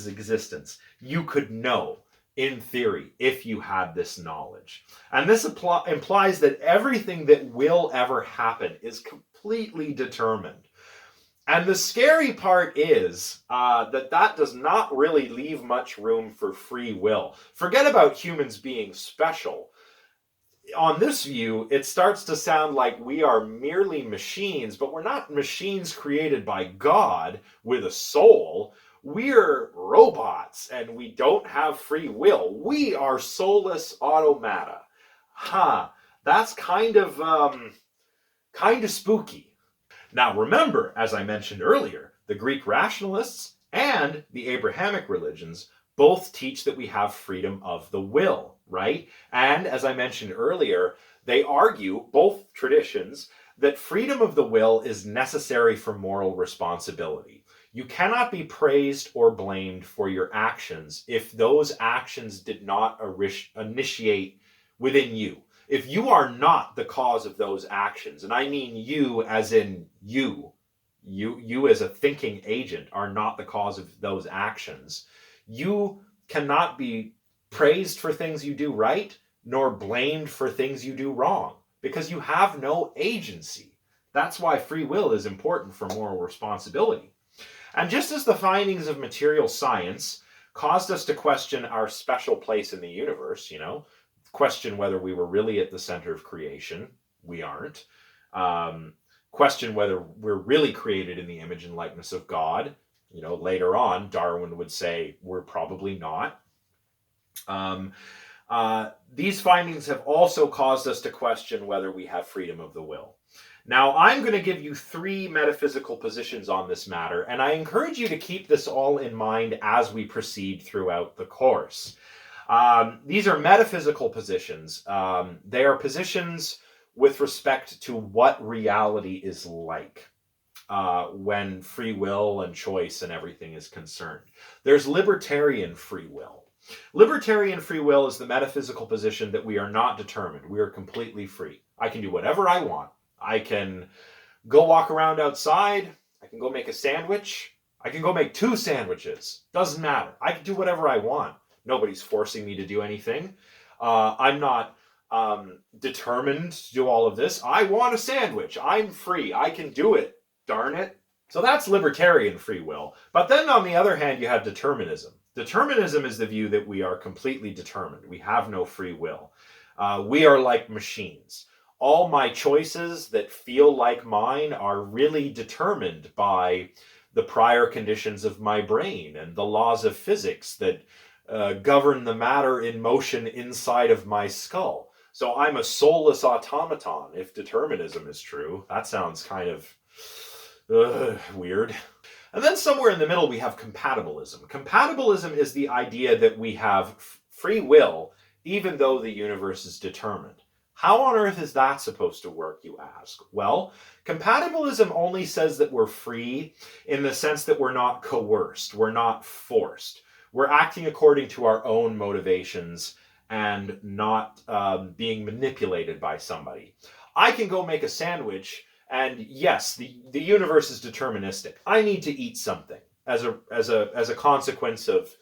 existence. You could know, in theory, if you had this knowledge. And this implies that everything that will ever happen is completely determined. And the scary part is that does not really leave much room for free will. Forget about humans being special. On this view, it starts to sound like we are merely machines, but we're not machines created by God with a soul. We're robots, and we don't have free will. We are soulless automata. That's kind of spooky. Now remember, as I mentioned earlier, the Greek rationalists and the Abrahamic religions both teach that we have freedom of the will, right? And as I mentioned earlier, they argue, both traditions, that freedom of the will is necessary for moral responsibility. You cannot be praised or blamed for your actions if those actions did not initiate within you. If you are not the cause of those actions, and I mean you as in you as a thinking agent are not the cause of those actions, you cannot be praised for things you do right, nor blamed for things you do wrong, because you have no agency. That's why free will is important for moral responsibility. And just as the findings of material science caused us to question our special place in the universe, question whether we were really at the center of creation. We aren't. Question whether we're really created in the image and likeness of God. Later on, Darwin would say we're probably not. These findings have also caused us to question whether we have freedom of the will. Now, I'm going to give you 3 metaphysical positions on this matter, and I encourage you to keep this all in mind as we proceed throughout the course. These are metaphysical positions. They are positions with respect to what reality is like when free will and choice and everything is concerned. There's libertarian free will. Libertarian free will is the metaphysical position that we are not determined. We are completely free. I can do whatever I want. I can go walk around outside. I can go make a sandwich. I can go make 2 sandwiches. Doesn't matter. I can do whatever I want. Nobody's forcing me to do anything. I'm not determined to do all of this. I want a sandwich. I'm free. I can do it. Darn it. So that's libertarian free will. But then on the other hand, you have determinism. Determinism is the view that we are completely determined. We have no free will. We are like machines. All my choices that feel like mine are really determined by the prior conditions of my brain and the laws of physics that govern the matter in motion inside of my skull. So I'm a soulless automaton, if determinism is true. That sounds kind of weird. And then somewhere in the middle we have compatibilism. Compatibilism is the idea that we have free will even though the universe is determined. How on earth is that supposed to work, you ask? Well, compatibilism only says that we're free in the sense that we're not coerced, we're not forced. We're acting according to our own motivations and not being manipulated by somebody. I can go make a sandwich, and yes, the universe is deterministic. I need to eat something as a consequence of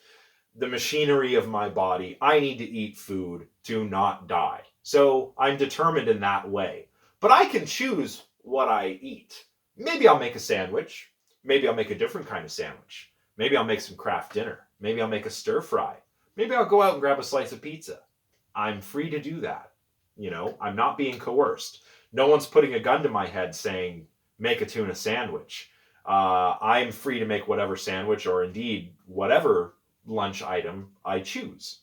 the machinery of my body. I need to eat food to not die. So I'm determined in that way. But I can choose what I eat. Maybe I'll make a sandwich. Maybe I'll make a different kind of sandwich. Maybe I'll make some craft dinner. Maybe I'll make a stir fry. Maybe I'll go out and grab a slice of pizza. I'm free to do that. I'm not being coerced. No one's putting a gun to my head saying, make a tuna sandwich. I'm free to make whatever sandwich or indeed whatever lunch item I choose.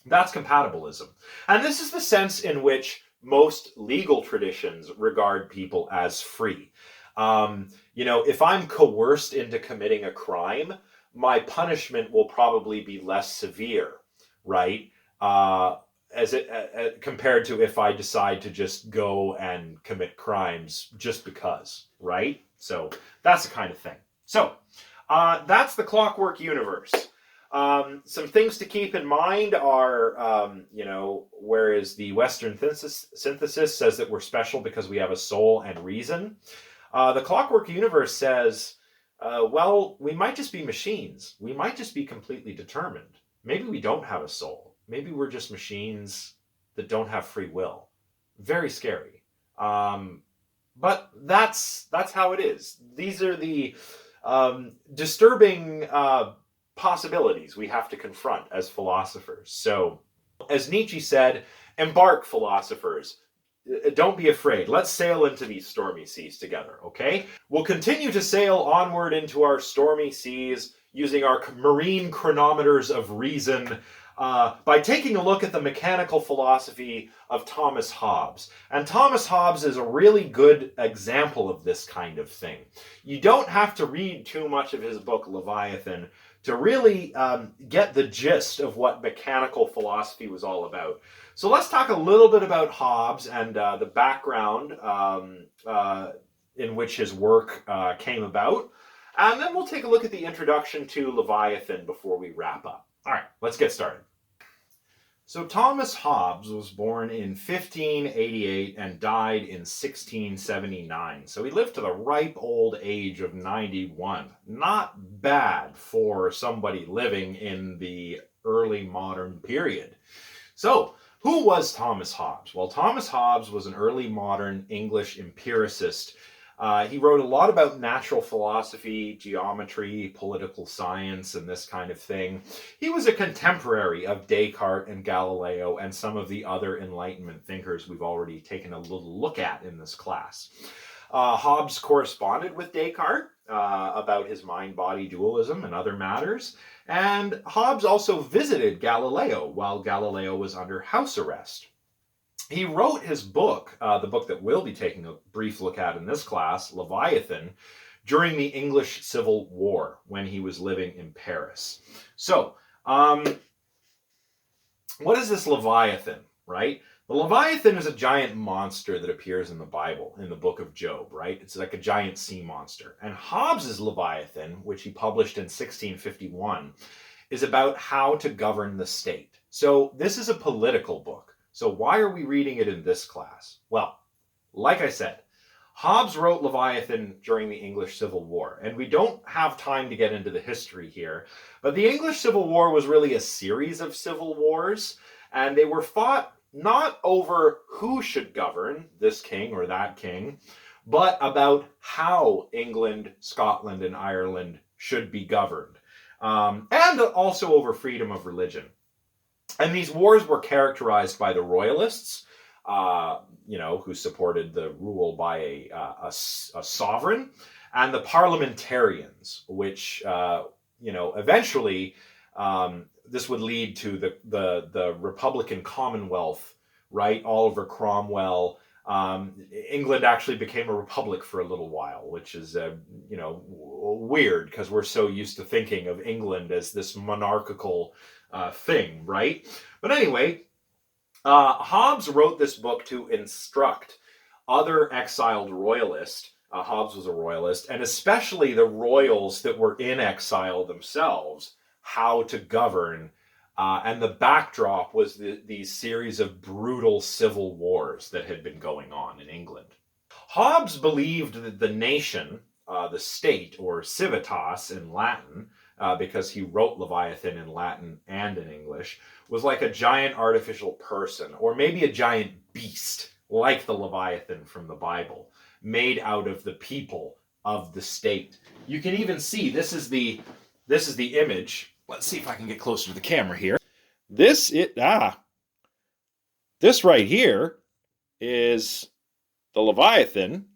That's compatibilism. And this is the sense in which most legal traditions regard people as free. If I'm coerced into committing a crime, my punishment will probably be less severe, right? Compared to if I decide to just go and commit crimes just because, right? So that's the kind of thing. So that's the Clockwork Universe. Some things to keep in mind are, whereas the Western synthesis says that we're special because we have a soul and reason, the Clockwork Universe says, we might just be machines. We might just be completely determined. Maybe we don't have a soul. Maybe we're just machines that don't have free will. Very scary. But that's how it is. These are the disturbing possibilities we have to confront as philosophers. So, as Nietzsche said, embark, philosophers. Don't be afraid. Let's sail into these stormy seas together, okay? We'll continue to sail onward into our stormy seas using our marine chronometers of reason by taking a look at the mechanical philosophy of Thomas Hobbes. And Thomas Hobbes is a really good example of this kind of thing. You don't have to read too much of his book, Leviathan, to really get the gist of what mechanical philosophy was all about. So let's talk a little bit about Hobbes and the background in which his work came about. And then we'll take a look at the introduction to Leviathan before we wrap up. All right, let's get started. So Thomas Hobbes was born in 1588 and died in 1679. So he lived to the ripe old age of 91. Not bad for somebody living in the early modern period. So who was Thomas Hobbes? Well, Thomas Hobbes was an early modern English empiricist He wrote a lot about natural philosophy, geometry, political science, and this kind of thing. He was a contemporary of Descartes and Galileo and some of the other Enlightenment thinkers we've already taken a little look at in this class. Hobbes corresponded with Descartes about his mind-body dualism and other matters. And Hobbes also visited Galileo while Galileo was under house arrest. He wrote his book, the book that we'll be taking a brief look at in this class, Leviathan, during the English Civil War when he was living in Paris. So, what is this Leviathan, right? The Leviathan is a giant monster that appears in the Bible, in the book of Job, right? It's like a giant sea monster. And Hobbes's Leviathan, which he published in 1651, is about how to govern the state. So this is a political book. So why are we reading it in this class? Well, like I said, Hobbes wrote Leviathan during the English Civil War, and we don't have time to get into the history here, but the English Civil War was really a series of civil wars, and they were fought not over who should govern, this king or that king, but about how England, Scotland, and Ireland should be governed, and also over freedom of religion. And these wars were characterized by the royalists, who supported the rule by a sovereign, and the parliamentarians, which, eventually this would lead to the Republican Commonwealth, right? Oliver Cromwell. England actually became a republic for a little while, which is, weird because we're so used to thinking of England as this monarchical thing, right? But anyway, Hobbes wrote this book to instruct other exiled royalists. Hobbes was a royalist, and especially the royals that were in exile themselves, how to govern. And the backdrop was these series of brutal civil wars that had been going on in England. Hobbes believed that the nation, the state, or civitas in Latin, because he wrote Leviathan in Latin and in English, was like a giant artificial person, or maybe a giant beast, like the Leviathan from the Bible, made out of the people of the state. You can even see, this is the image. Let's see if I can get closer to the camera here. This right here is the Leviathan.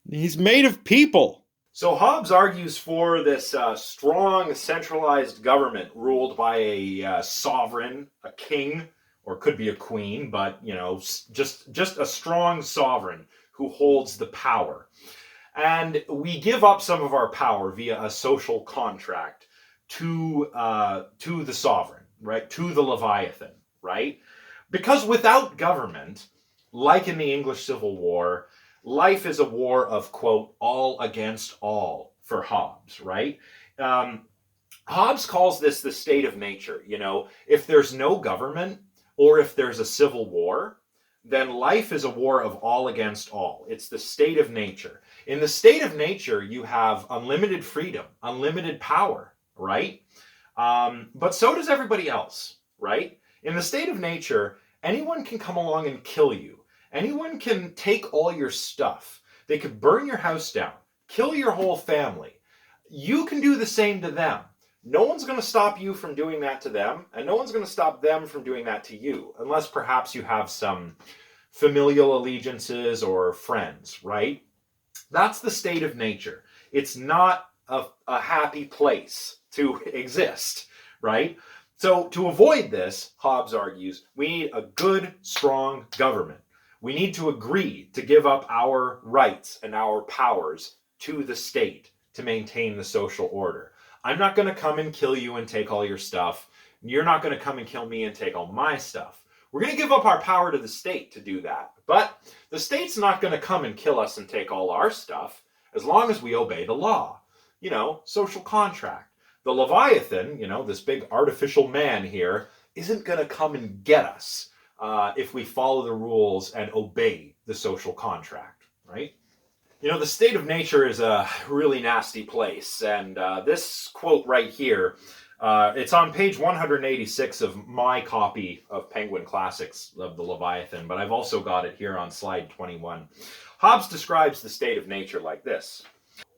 He's made of people. So Hobbes argues for this strong centralized government ruled by a sovereign, a king, or could be a queen, but just a strong sovereign who holds the power. And we give up some of our power via a social contract to the sovereign, right? To the Leviathan, right? Because without government, like in the English Civil War, life is a war of, quote, all against all for Hobbes, right? Hobbes calls this the state of nature. If there's no government or if there's a civil war, then life is a war of all against all. It's the state of nature. In the state of nature, you have unlimited freedom, unlimited power, right? But so does everybody else, right? In the state of nature, anyone can come along and kill you. Anyone can take all your stuff. They could burn your house down, kill your whole family. You can do the same to them. No one's going to stop you from doing that to them, and no one's going to stop them from doing that to you, unless perhaps you have some familial allegiances or friends, right? That's the state of nature. It's not a happy place to exist, right? So to avoid this, Hobbes argues, we need a good, strong government. We need to agree to give up our rights and our powers to the state to maintain the social order. I'm not going to come and kill you and take all your stuff. You're not going to come and kill me and take all my stuff. We're going to give up our power to the state to do that. But the state's not going to come and kill us and take all our stuff as long as we obey the law. Social contract. The Leviathan, this big artificial man here, isn't going to come and get us if we follow the rules and obey the social contract, right? The state of nature is a really nasty place. And this quote right here, it's on page 186 of my copy of Penguin Classics of the Leviathan, but I've also got it here on slide 21. Hobbes describes the state of nature like this.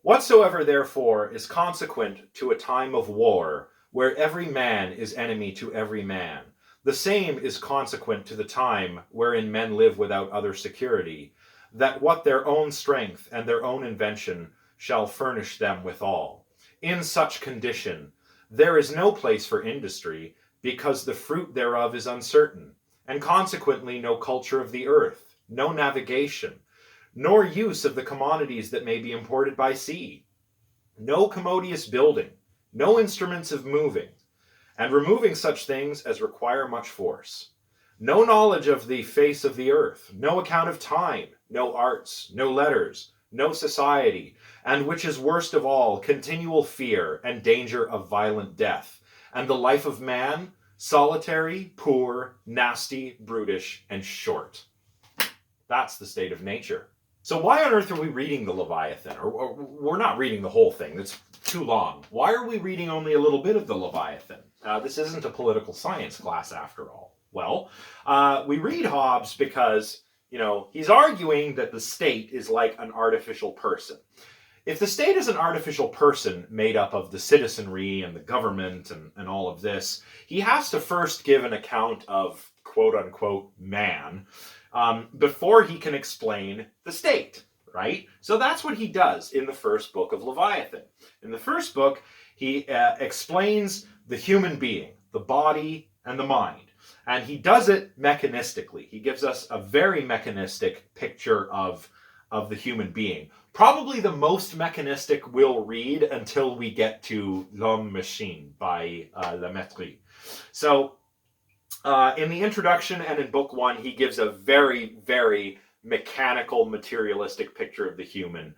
Whatsoever, therefore, is consequent to a time of war, where every man is enemy to every man, the same is consequent to the time wherein men live without other security, that what their own strength and their own invention shall furnish them withal. In such condition, there is no place for industry, because the fruit thereof is uncertain, and consequently no culture of the earth, no navigation, nor use of the commodities that may be imported by sea, no commodious building, no instruments of moving, and removing such things as require much force, no knowledge of the face of the earth, no account of time, no arts, no letters, no society, and which is worst of all, continual fear and danger of violent death, and the life of man, solitary, poor, nasty, brutish, and short. That's the state of nature. So why on earth are we reading the Leviathan? Or we're not reading the whole thing. That's too long. Why are we reading only a little bit of the Leviathan? This isn't a political science class after all. Well, we read Hobbes because, he's arguing that the state is like an artificial person. If the state is an artificial person made up of the citizenry and the government and all of this, he has to first give an account of quote-unquote man before he can explain the state, right? So that's what he does in the first book of Leviathan. In the first book, he explains the human being, the body, and the mind. And he does it mechanistically. He gives us a very mechanistic picture of the human being. Probably the most mechanistic we'll read until we get to L'Homme Machine by Lemaitre. So in the introduction and in book 1, he gives a very, very mechanical, materialistic picture of the human.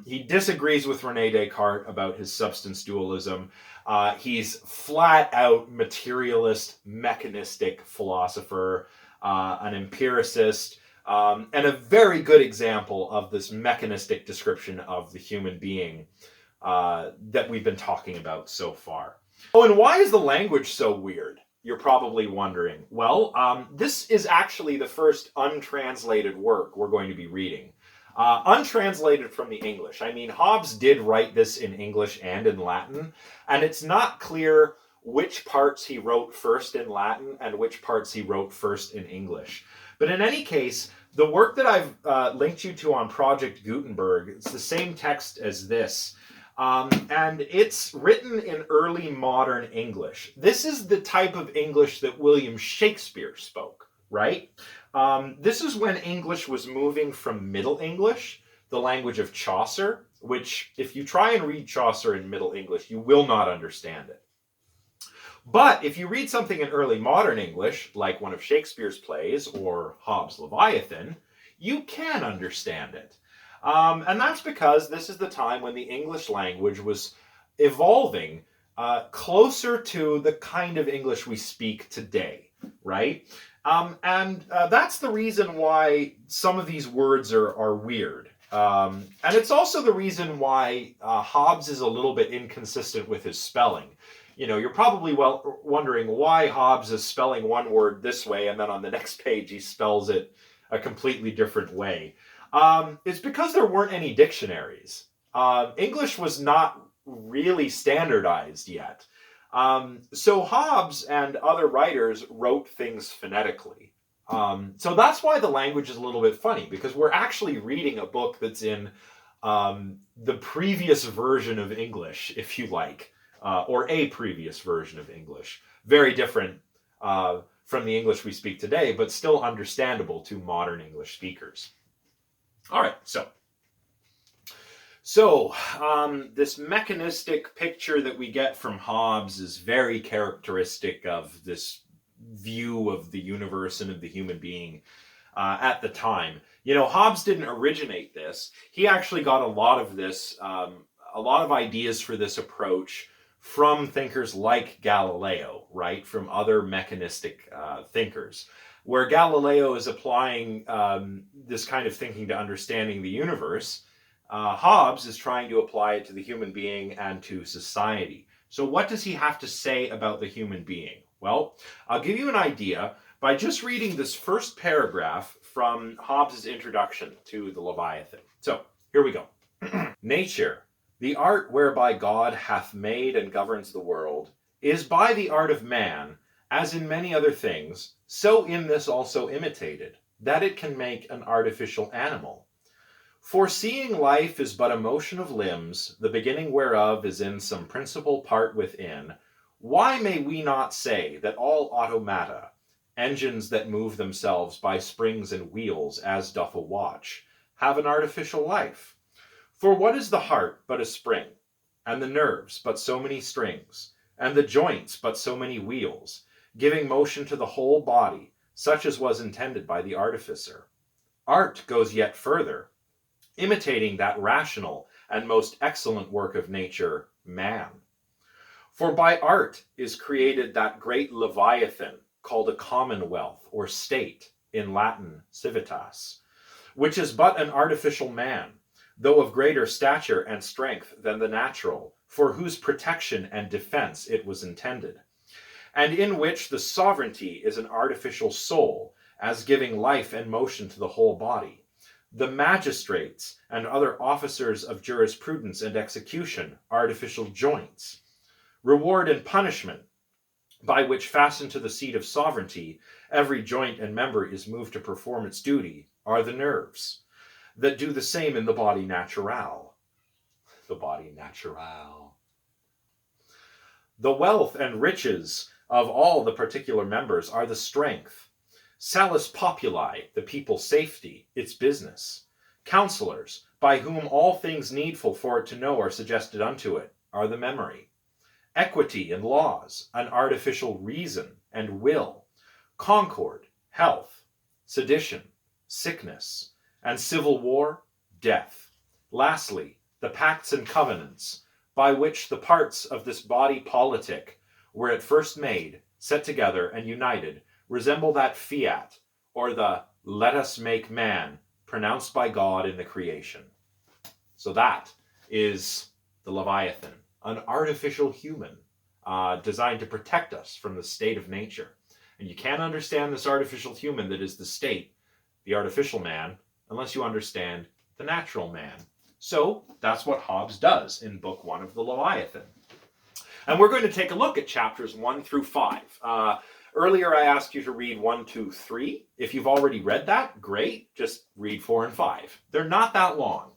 He disagrees with René Descartes about his substance dualism. He's flat out materialist, mechanistic philosopher, an empiricist, and a very good example of this mechanistic description of the human being that we've been talking about so far. Oh, and why is the language so weird? You're probably wondering. Well, this is actually the first untranslated work we're going to be reading. Untranslated from the English. I mean, Hobbes did write this in English and in Latin, and it's not clear which parts he wrote first in Latin and which parts he wrote first in English. But in any case, the work that I've linked you to on Project Gutenberg, it's the same text as this. And it's written in early modern English. This is the type of English that William Shakespeare spoke, right? This is when English was moving from Middle English, the language of Chaucer, which if you try and read Chaucer in Middle English, you will not understand it. But if you read something in early modern English, like one of Shakespeare's plays or Hobbes' Leviathan, you can understand it. And that's because this is the time when the English language was evolving closer to the kind of English we speak today, right? And that's the reason why some of these words are weird. And it's also the reason why Hobbes is a little bit inconsistent with his spelling. You're probably wondering why Hobbes is spelling one word this way and then on the next page he spells it a completely different way. It's because there weren't any dictionaries. English was not really standardized yet. So Hobbes and other writers wrote things phonetically. So that's why the language is a little bit funny, because we're actually reading a book that's in the previous version of English, if you like, or a previous version of English. Very different from the English we speak today, but still understandable to modern English speakers. All right, so this mechanistic picture that we get from Hobbes is very characteristic of this view of the universe and of the human being at the time. Hobbes didn't originate this. He actually got a lot of this, a lot of ideas for this approach from thinkers like Galileo, right? From other mechanistic thinkers, where Galileo is applying this kind of thinking to understanding the universe. Hobbes is trying to apply it to the human being and to society. So what does he have to say about the human being? Well, I'll give you an idea by just reading this first paragraph from Hobbes' introduction to the Leviathan. So, here we go. Nature, the art whereby God hath made and governs the world, is by the art of man, as in many other things, so in this also imitated, that it can make an artificial animal. For seeing life is but a motion of limbs, the beginning whereof is in some principal part within, why may we not say that all automata, engines that move themselves by springs and wheels, as doth a watch, have an artificial life? For what is the heart but a spring, and the nerves but so many strings, and the joints but so many wheels, giving motion to the whole body, such as was intended by the artificer? Art goes yet further, imitating that rational and most excellent work of nature, man. For by art is created that great Leviathan, called a commonwealth or state, in Latin civitas, which is but an artificial man, though of greater stature and strength than the natural, for whose protection and defense it was intended, and in which the sovereignty is an artificial soul, as giving life and motion to the whole body. The magistrates and other officers of jurisprudence and execution, artificial joints. Reward and punishment, by which fastened to the seat of sovereignty, every joint and member is moved to perform its duty, are the nerves, that do the same in the body natural. The body natural. The wealth and riches of all the particular members are the strength. Salus populi, the people's safety, its business. Counselors, by whom all things needful for it to know are suggested unto it, are the memory. Equity and laws, an artificial reason and will. Concord, health. Sedition, sickness. And civil war, death. Lastly, the pacts and covenants, by which the parts of this body politic were at first made, set together, and united, resemble that fiat, or the let us make man, pronounced by God in the creation. So that is the Leviathan, an artificial human designed to protect us from the state of nature. And you can't understand this artificial human that is the state, the artificial man, unless you understand the natural man. So that's what Hobbes does in Book 1 of the Leviathan. And we're going to take a look at chapters 1 through 5. Earlier I asked you to read 1, 2, 3. If you've already read that, great. Just read 4 and 5. They're not that long.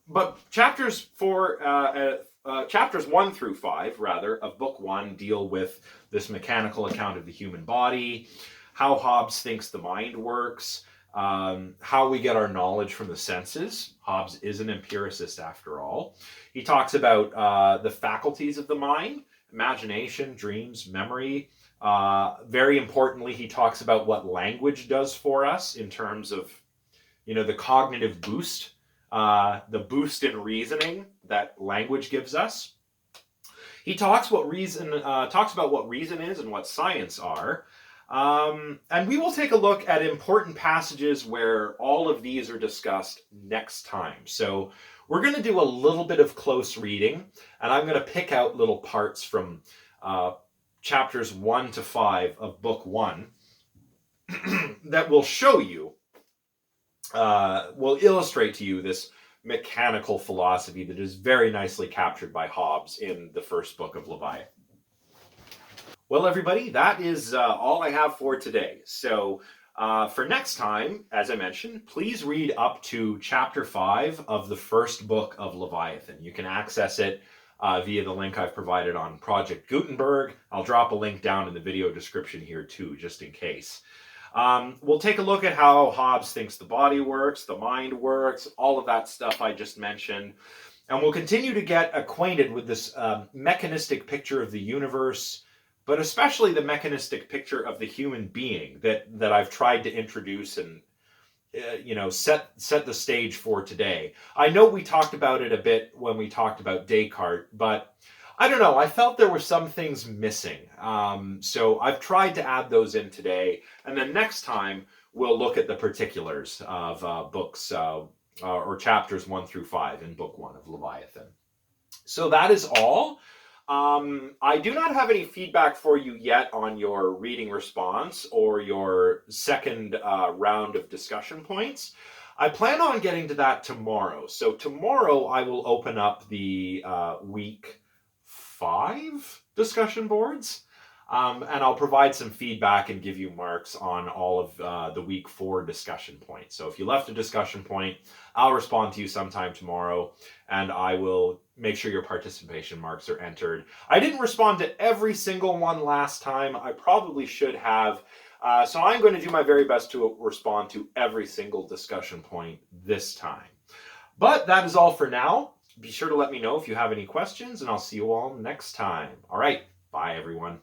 But chapters 1 through 5, rather, of Book 1 deal with this mechanical account of the human body, how Hobbes thinks the mind works, how we get our knowledge from the senses. Hobbes is an empiricist after all. He talks about the faculties of the mind, imagination, dreams, memory. Very importantly, he talks about what language does for us in terms of, the cognitive boost, the boost in reasoning that language gives us. He talks about what reason is and what science are. And we will take a look at important passages where all of these are discussed next time. So we're going to do a little bit of close reading, and I'm going to pick out little parts from chapters 1 to 5 of Book 1 that will show you, will illustrate to you this mechanical philosophy that is very nicely captured by Hobbes in the first book of Leviathan. Well, everybody, that is all I have for today. So for next time, as I mentioned, please read up to chapter 5 of the first book of Leviathan. You can access it via the link I've provided on Project Gutenberg. I'll drop a link down in the video description here too, just in case. We'll take a look at how Hobbes thinks the body works, the mind works, all of that stuff I just mentioned. And we'll continue to get acquainted with this mechanistic picture of the universe, but especially the mechanistic picture of the human being that I've tried to introduce and set the stage for today. I know we talked about it a bit when we talked about Descartes, but I don't know, I felt there were some things missing. So I've tried to add those in today, and then next time we'll look at the particulars of books or chapters 1 through 5 in Book 1 of Leviathan. So that is all. I do not have any feedback for you yet on your reading response or your second round of discussion points. I plan on getting to that tomorrow. So tomorrow I will open up the week 5 discussion boards. And I'll provide some feedback and give you marks on all of the week 4 discussion points. So if you left a discussion point, I'll respond to you sometime tomorrow, and I will make sure your participation marks are entered. I didn't respond to every single one last time. I probably should have. So I'm going to do my very best to respond to every single discussion point this time. But that is all for now. Be sure to let me know if you have any questions, and I'll see you all next time. All right. Bye, everyone.